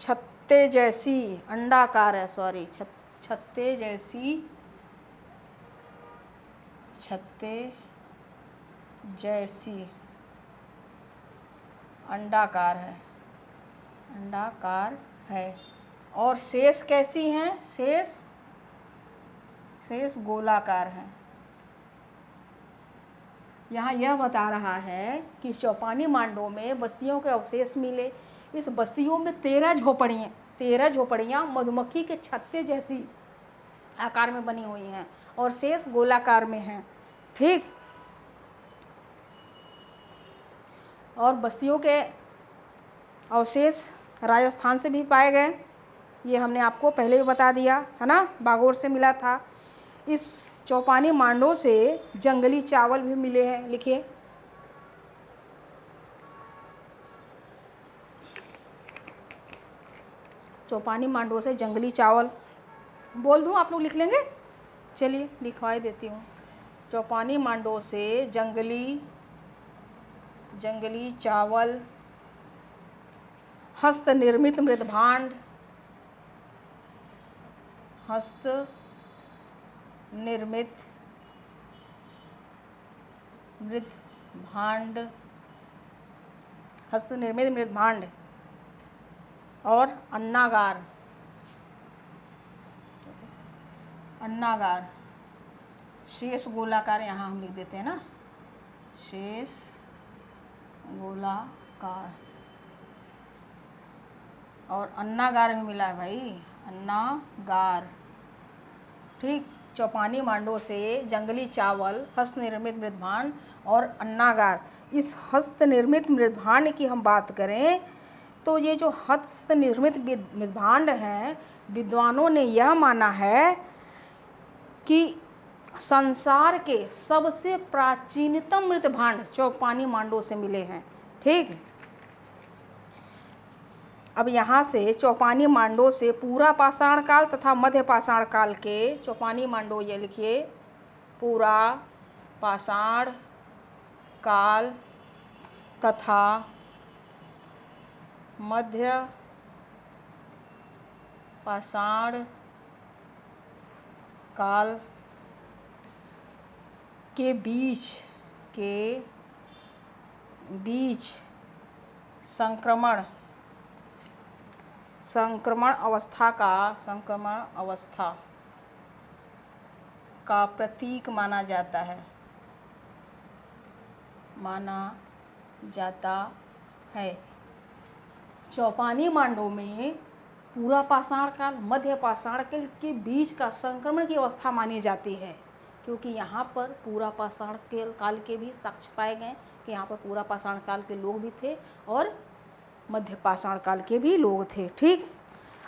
छत्ते जैसी, अंडाकार है, सॉरी, छत्ते जैसी अंडाकार है। और शेष कैसी हैं? शेष गोलाकार हैं। यहाँ यह बता रहा है कि चौपानी मांडों में बस्तियों के अवशेष मिले। इस बस्तियों में 13 झोपड़ियाँ मधुमक्खी के छत्ते जैसी आकार में बनी हुई हैं और शेष गोलाकार में हैं। ठीक। और बस्तियों के अवशेष राजस्थान से भी पाए गए, ये हमने आपको पहले भी बता दिया है ना, बागोर से मिला था। इस चौपानी मांडों से जंगली चावल भी मिले हैं। लिखिए, चौपानी मांडों से जंगली चावल, बोल दूं आप लोग लिख लेंगे? चलिए लिखवाई देती हूँ। चौपानी मांडों से जंगली चावल, हस्त निर्मित मृदभांड, हस्त निर्मित मृदभांड और अन्नागार, शेष गोलाकार, यहाँ हम लिख देते हैं ना, शेष गोलाकार। और अन्नागार भी मिला है भाई, अन्नागार। ठीक। चौपानी मांडों से जंगली चावल, हस्त निर्मित मृदभांड और अन्नागार। इस हस्त निर्मित मृदभांड की हम बात करें तो ये जो हस्त निर्मित मृदभांड हैं, विद्वानों ने यह माना है कि संसार के सबसे प्राचीनतम मृदभांड चौपानी मांडों से मिले हैं। ठीक। अब यहाँ से चौपानी मांडों से पूरा पाषाण काल तथा मध्य पाषाण काल के चौपानी मांडों, ये लिखिए, पूरा पाषाण काल तथा मध्य पाषाण काल के बीच संक्रमण अवस्था का प्रतीक माना जाता है। चौपानी मांडों में पूरा पाषाण काल, मध्य पाषाण काल के बीच का संक्रमण की अवस्था मानी जाती है, क्योंकि यहाँ पर पूरा पाषाण काल के भी साक्ष्य पाए गए कि यहाँ पर पूरा पाषाण काल के लोग भी थे और मध्य पाषाण काल के भी लोग थे। ठीक।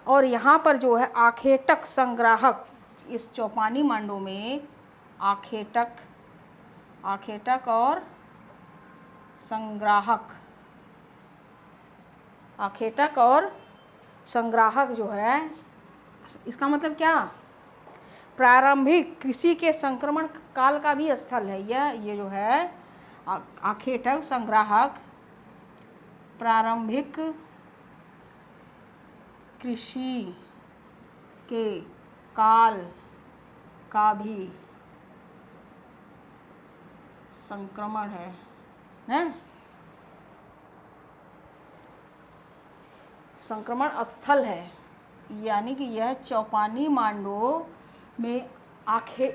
और यहाँ पर जो है आखेटक संग्राहक, इस चौपानी मांडों में आखेटक और संग्राहक जो है, इसका मतलब क्या? प्रारंभिक कृषि के संक्रमण काल का भी स्थल है ये जो है आखेटक संग्राहक, प्रारंभिक कृषि के काल का भी संक्रमण है, संक्रमण स्थल है। यानी कि यह चौपानी मांडों में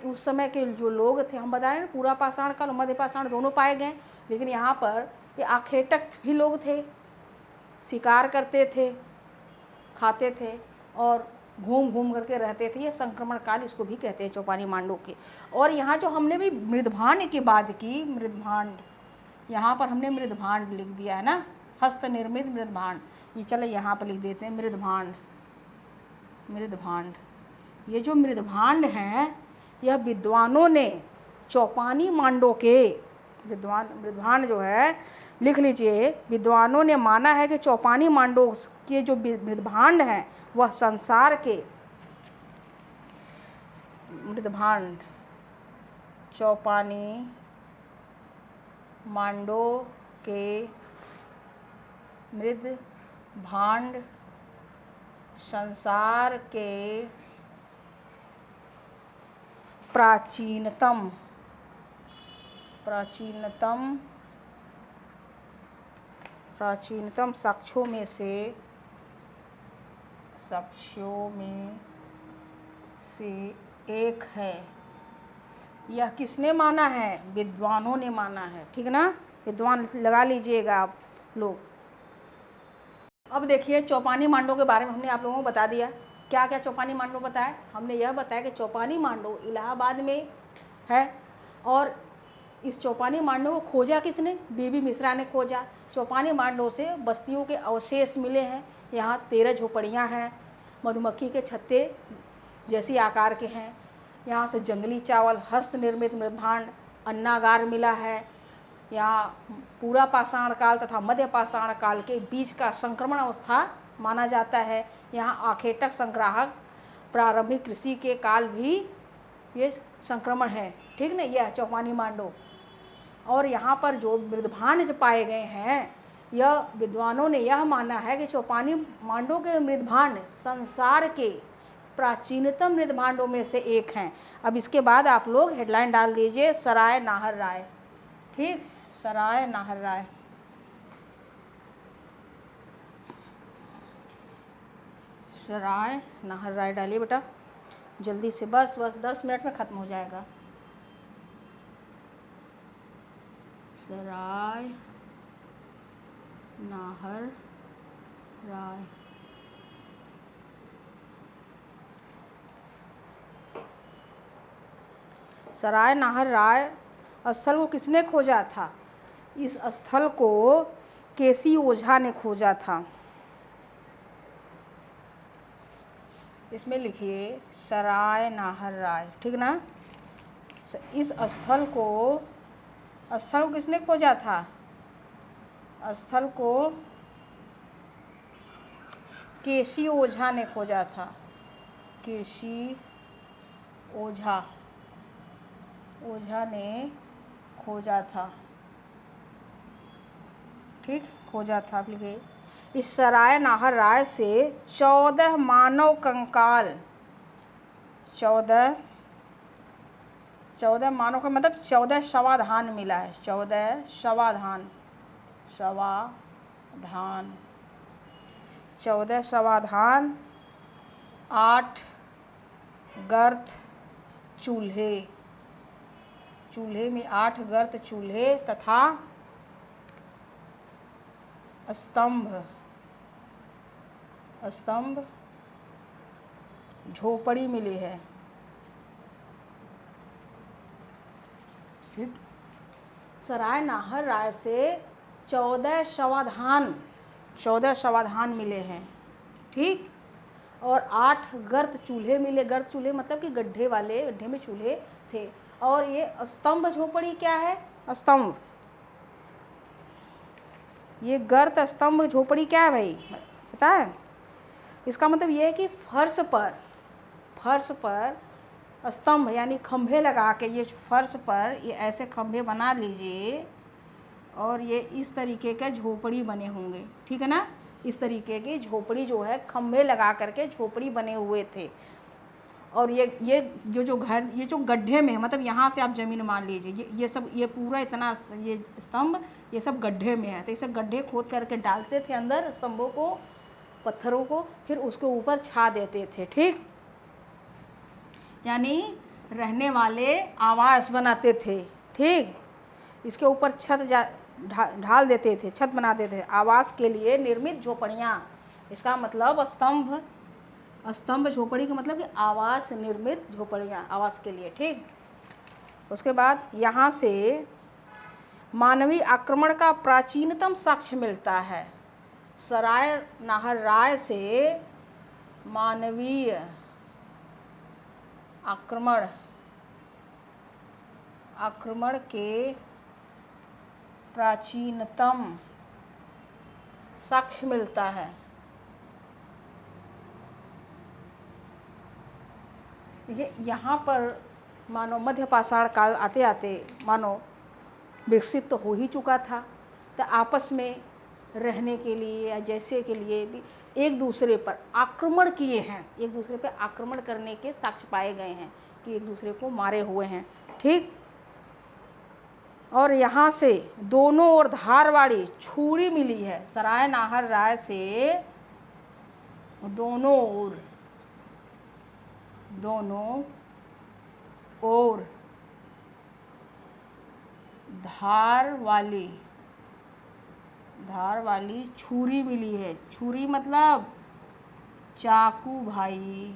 उस समय के जो लोग थे, हम बता रहे हैं पूरा पाषाण काल और मध्य पाषाण दोनों पाए गए, लेकिन यहाँ पर ये आखेटक भी लोग थे, शिकार करते थे, खाते थे और घूम करके रहते थे। ये संक्रमण काल इसको भी कहते हैं चौपानी मांडों के। और यहाँ जो हमने भी मृदभांड की बात की, मृदभांड, यहाँ पर हमने मृदभांड लिख दिया है ना, हस्त निर्मित मृदभांड। ये चलो यहाँ पर लिख देते हैं मृदभांड। ये जो मृदभांड हैं, यह विद्वानों ने चौपानी मांडों के मृदभांड जो है, लिख लीजिए, विद्वानों ने माना है कि चौपानी मांडों के जो मृदभांड हैं वह संसार के मृदभांड, चौपानी मांडों के मृदभांड संसार के प्राचीनतम साक्ष्यों में से एक है। यह किसने माना है? विद्वानों ने माना है। ठीक ना, विद्वान लगा लीजिएगा आप लोग। अब देखिए चौपानी मांडो के बारे में हमने आप लोगों को बता दिया। क्या क्या चौपानी मांडो बताया? हमने यह बताया कि चौपानी मांडो इलाहाबाद में है और इस चौपानी मांडो को खोजा किसने? बीबी मिश्रा ने खोजा। चौपानी मांडो से बस्तियों के अवशेष मिले हैं। यहाँ 13 झोपड़ियाँ हैं, मधुमक्खी के छत्ते जैसी आकार के हैं। यहाँ से जंगली चावल, हस्त निर्मित मृदभांड, अन्नागार मिला है। यहाँ पूरा पाषाण काल तथा मध्य पाषाण काल के बीच का संक्रमण अवस्था माना जाता है। यहाँ आखेटक संग्राहक प्रारंभिक कृषि के काल भी ये संक्रमण है। ठीक ना, यह चौपानी मांडो। और यहाँ पर जो मृदभांड जो पाए गए हैं, यह विद्वानों ने यह माना है कि चौपानी मांडो के मृदभांड संसार के प्राचीनतम मृदभांडों में से एक हैं। अब इसके बाद आप लोग हेडलाइन डाल दीजिए सराय नाहर राय। ठीक, सराय नाहर राय। सराय नाहर राय डालिए बेटा जल्दी से, बस 10 मिनट में ख़त्म हो जाएगा। सराय नाहर राय। सराय नाहर राय स्थल को किसने खोजा था? इस स्थल को केसी ओझा ने खोजा था। इसमें लिखिए सराय नाहर राय। ठीक ना, इस स्थल को किसने खोजा था? स्थल को केसी ओझा ने खोजा था। केसी ओझा ने खोजा था। ठीक, खोजा था। आप लिखिए इस सराय नाहर राय से 14 मानव कंकाल, 14 मानव का मतलब 14 शवाधान मिला है। 14 शवाधान 8 गर्त चूल्हे में 8 गर्त चूल्हे तथा स्तंभ झोपड़ी मिली है। ठीक, सराय नाहर राय से 14 शवाधान मिले हैं। ठीक, और 8 गर्त चूल्हे मिले। गर्त चूल्हे मतलब कि गड्ढे में चूल्हे थे। और ये स्तंभ झोपड़ी क्या है? स्तंभ, ये गर्त स्तंभ झोपड़ी क्या है भाई पता है? इसका मतलब ये है कि फर्श पर स्तंभ यानी खंभे लगा के, ये फर्श पर ये ऐसे खंभे बना लीजिए और ये इस तरीके के झोपड़ी बने होंगे। ठीक है ना, इस तरीके की झोपड़ी जो है खंभे लगा करके झोपड़ी बने हुए थे। और ये जो घर ये जो गड्ढे में है, मतलब यहाँ से आप ज़मीन मान लीजिए ये पूरा इतना ये स्तंभ ये सब गड्ढे में है। तो इसे गड्ढे खोद करके डालते थे अंदर स्तंभों को, पत्थरों को, फिर उसके ऊपर छा देते थे। ठीक, यानी रहने वाले आवास बनाते थे। ठीक, इसके ऊपर छत ढाल देते थे, छत बनाते थे। आवास के लिए निर्मित झोपड़ियाँ, इसका मतलब स्तंभ झोपड़ी का मतलब कि आवास निर्मित झोपड़ियाँ आवास के लिए। ठीक, उसके बाद यहाँ से मानवीय आक्रमण का प्राचीनतम साक्ष्य मिलता है। सराय नाहर राय से मानवीय आक्रमण के प्राचीनतम साक्ष्य मिलता है। ये यहाँ पर मानो मध्य पाषाण काल आते आते मानो विकसित तो हो ही चुका था। तो आपस में रहने के लिए या जैसे के लिए भी एक दूसरे पर आक्रमण किए हैं, एक दूसरे पर आक्रमण करने के साक्ष्य पाए गए हैं कि एक दूसरे को मारे हुए हैं। ठीक। और यहाँ से दोनों ओर धारवाड़ी छुरी मिली है। सराय नाहर राय से दोनों ओर धार वाली छुरी मिली है। छुरी मतलब चाकू भाई,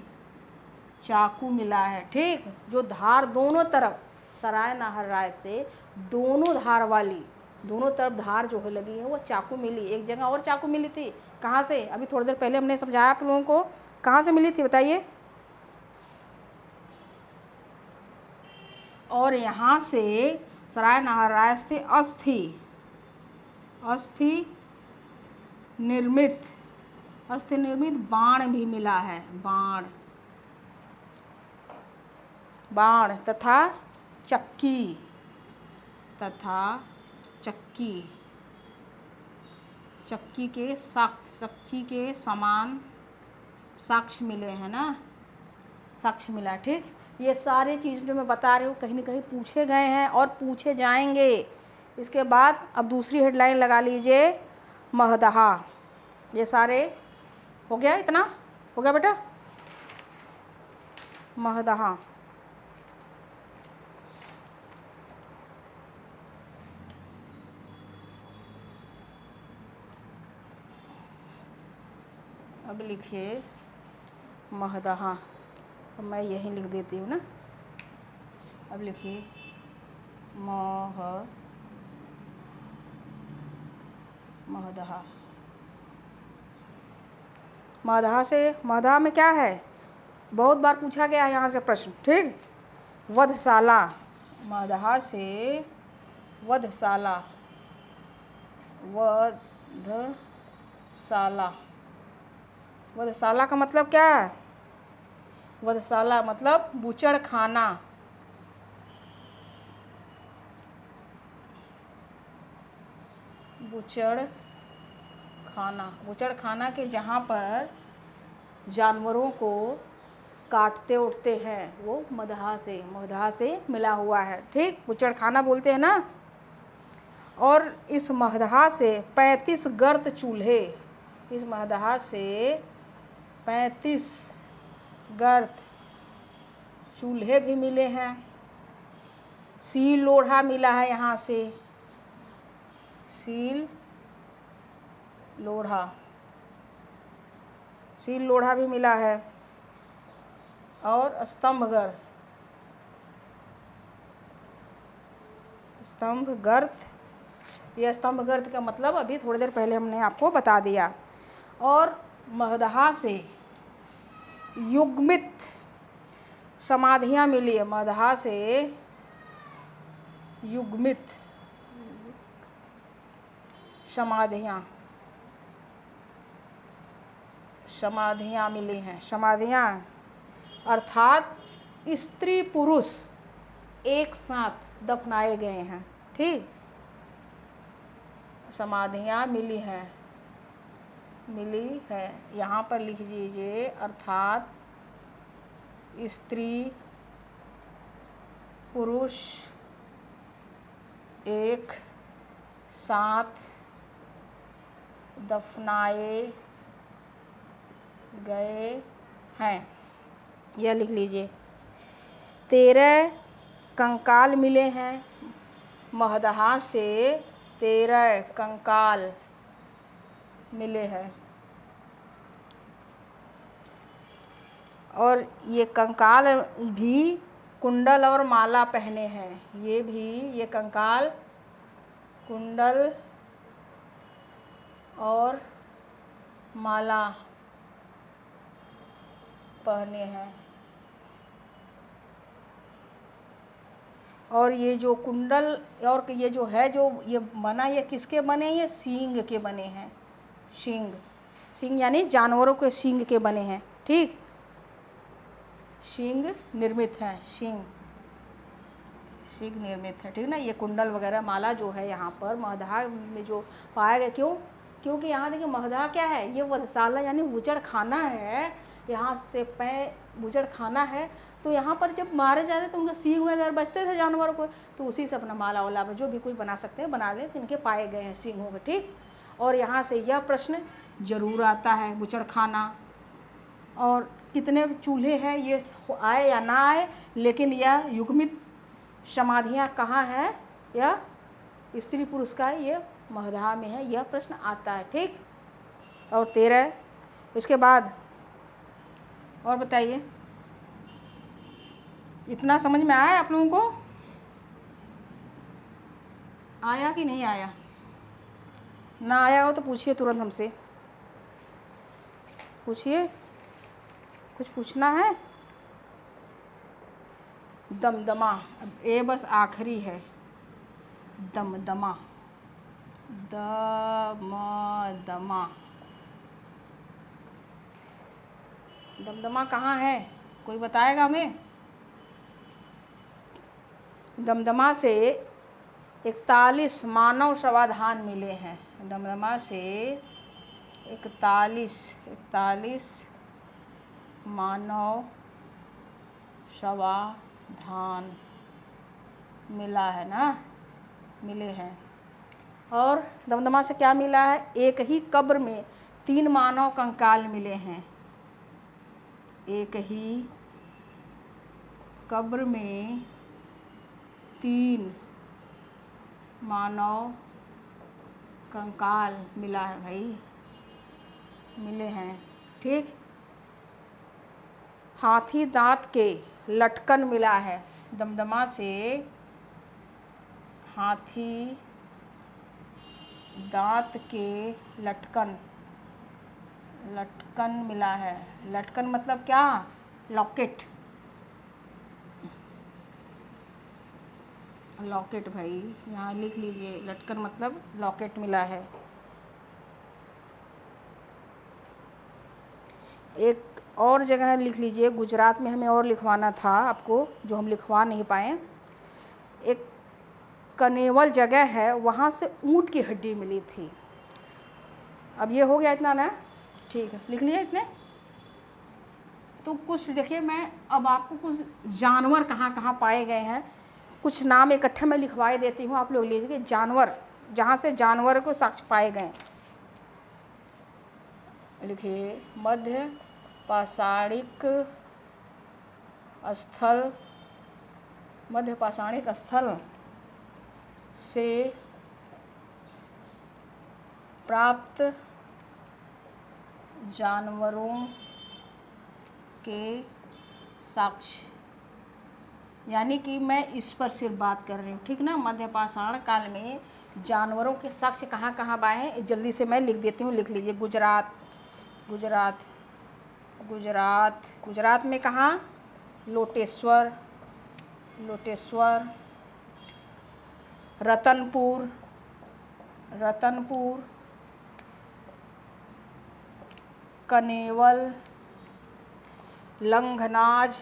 चाकू मिला है। ठीक। जो धार दोनों तरफ, सराय नाहर राय से दोनों धार वाली, दोनों तरफ धार जो है लगी है वो चाकू मिली। एक जगह और चाकू मिली थी, कहाँ से? अभी थोड़ी देर पहले हमने समझाया आप लोगों को, कहाँ से मिली थी बताइए? और यहाँ से सराय नाहर राय से अस्थि निर्मित बाण भी मिला है। बाण तथा चक्की के समान साक्ष्य मिले हैं ना, साक्ष्य मिला। ठीक। ये सारे चीज़ जो मैं बता रही हूँ कहीं ना कहीं पूछे गए हैं और पूछे जाएंगे। इसके बाद अब दूसरी हेडलाइन लगा लीजिए, महदहा। ये सारे हो गया, इतना हो गया बेटा, महदहा। अब लिखिए महदहा, मैं यहीं लिख देती हूँ ना। अब लिखिए महदहा। महदहा से, महदहा में क्या है? बहुत बार पूछा गया है यहाँ से प्रश्न। ठीक। वधशाला, महदहा से वधशाला। वधशाला का मतलब क्या है? वधशाला मतलब बूचड़ खाना। बूचड़ खाना के जहाँ पर जानवरों को काटते उठते हैं वो महदहा से मिला हुआ है। ठीक। बूचड़ खाना बोलते हैं ना। और इस महदहा से 35 गर्त चूल्हे, इस महदहा से 35 गर्त चूल्हे भी मिले हैं। सील लोढ़ा मिला है यहाँ से, सील लोढ़ा भी मिला है। और स्तंभ गर्त, यह स्तंभ गर्त का मतलब अभी थोड़ी देर पहले हमने आपको बता दिया। और महदहा से युग्मित समाधियाँ मिली है। महदहा से युग्मित समाधियाँ मिली हैं। समाधियाँ अर्थात स्त्री पुरुष एक साथ दफनाए गए हैं। ठीक। समाधियाँ मिली है, यहाँ पर लिख दीजिए, अर्थात स्त्री पुरुष एक साथ दफनाए गए हैं, यह लिख लीजिए। 13 कंकाल मिले हैं। महदहा से 13 कंकाल मिले हैं। और ये कंकाल भी कुंडल और माला पहने हैं। ये कंकाल कुंडल और माला पहने हैं। और ये जो कुंडल और ये जो है, जो ये बना, ये किसके बने हैं? ये सींग के बने हैं। सींग यानी जानवरों के सींग के बने हैं। ठीक। सींग निर्मित हैं, सींग निर्मित है। ठीक ना। ये कुंडल वगैरह माला जो है यहाँ पर महदहा में जो पाया गया, क्यों क्योंकि यहाँ देखिए महदा क्या है, ये वधशाला यानी बुचड़ खाना है, यहाँ से बुचड़ खाना है। तो यहाँ पर जब मारे जाते तो उनके सींग वगैरह बचते थे जानवरों को, तो उसी से अपना माला वाला में जो भी कुछ बना सकते हैं बना ले, इनके पाए गए हैं सींगों के, ठीक। और यहाँ से यह प्रश्न जरूर आता है, बुचड़ खाना और कितने चूल्हे हैं ये आए या ना आए, लेकिन यह युग्मित समाधियाँ कहाँ हैं, यह स्त्री पुरुष का ये महदा में है, यह प्रश्न आता है, ठीक। और 13 इसके बाद और बताइए, इतना समझ में आया आप लोगों को, आया कि नहीं आया? ना आया हो तो पूछिए तुरंत हमसे, पूछिए, कुछ पूछना है? दमदमा, अब ये बस आखिरी है, दमदमा, दमदमा, दमदमा कहाँ है, कोई बताएगा हमें? दमदमा से 41 मानव समाधान मिले हैं, दमदमा से 41 मानव समाधान मिला है ना, मिले हैं। और दमदमा से क्या मिला है, एक ही कब्र में 3 मानव कंकाल मिले हैं, एक ही कब्र में 3 मानव कंकाल मिला है भाई, मिले हैं, ठीक। हाथी दांत के लटकन मिला है, दमदमा से हाथी दांत के लटकन मिला है। लटकन मतलब क्या, लॉकेट, लॉकेट भाई यहाँ लिख लीजिए, लटकन मतलब लॉकेट मिला है। एक और जगह लिख लीजिए, गुजरात में हमें और लिखवाना था आपको, जो हम लिखवा नहीं पाए। एक कनेवल जगह है, वहाँ से ऊँट की हड्डी मिली थी। अब ये हो गया इतना ना, ठीक है, लिख लिया इतने। तो कुछ देखिए, मैं अब आपको कुछ जानवर कहाँ कहाँ पाए गए हैं कुछ नाम इकट्ठे मैं लिखवाई देती हूँ, आप लोग लीजिए। जानवर, जहाँ से जानवर को साक्ष्य पाए गए, लिखिए मध्य पाषाणिक स्थल, मध्य पाषाणिक स्थल से प्राप्त जानवरों के साक्ष्य, यानी कि मैं इस पर सिर्फ बात कर रही हूँ, ठीक ना। मध्य पाषाण काल में जानवरों के साक्ष्य कहाँ कहाँ पाए हैं, जल्दी से मैं लिख देती हूँ, लिख लीजिए। गुजरात में कहाँ, लोटेश्वर, रतनपुर, कनेवल, लंघनाज,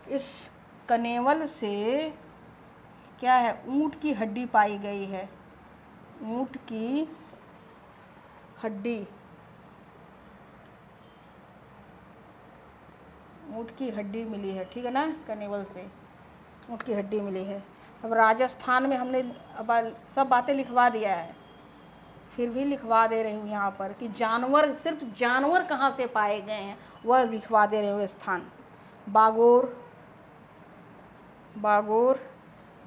इस कनेवल से क्या है, ऊँट की हड्डी पाई गई है, ऊँट की हड्डी मिली है, ठीक है ना। कनेवल से ऊँट की हड्डी मिली है। अब राजस्थान में हमने अब सब बातें लिखवा दिया है, फिर भी लिखवा दे रही हूँ यहाँ पर कि जानवर, सिर्फ जानवर कहाँ से पाए गए हैं वह लिखवा दे रही हूँ स्थान। बागोर,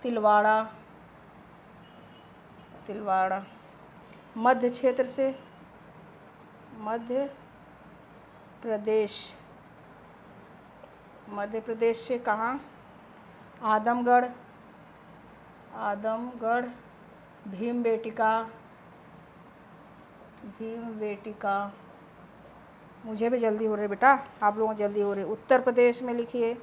तिलवाड़ा, मध्य क्षेत्र से, मध्य प्रदेश से कहाँ, आदमगढ़, भीमबेटका, मुझे भी जल्दी हो रही बेटा, आप लोगों को जल्दी हो रही। उत्तर प्रदेश में लिखिए,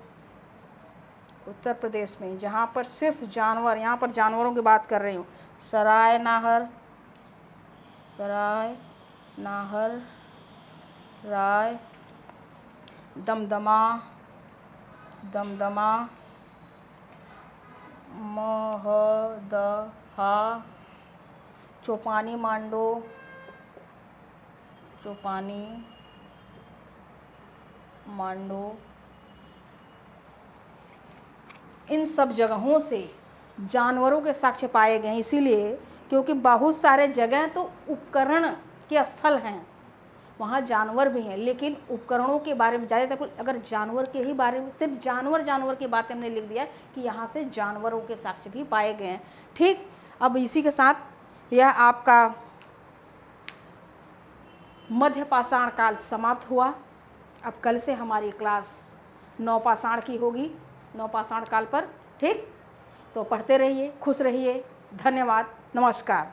उत्तर प्रदेश में जहाँ पर सिर्फ जानवर, यहाँ पर जानवरों की बात कर रही हूँ। सराय नाहर, राय, दमदमा, दमदमा, महदहा, चौपानी मांडो, चौपानी मांडो, इन सब जगहों से जानवरों के साक्ष्य पाए गए। इसीलिए क्योंकि बहुत सारे जगह तो उपकरण के स्थल हैं, वहाँ जानवर भी हैं, लेकिन उपकरणों के बारे में ज़्यादातर अगर जानवर के ही बारे में सिर्फ जानवर की बात हमने लिख दिया कि यहाँ से जानवरों के साक्ष्य भी पाए गए हैं। ठीक, अब इसी के साथ यह आपका मध्य पाषाण काल समाप्त हुआ। अब कल से हमारी क्लास नवपाषाण की होगी, नवपाषाण काल पर। ठीक, तो पढ़ते रहिए, खुश रहिए। धन्यवाद, नमस्कार।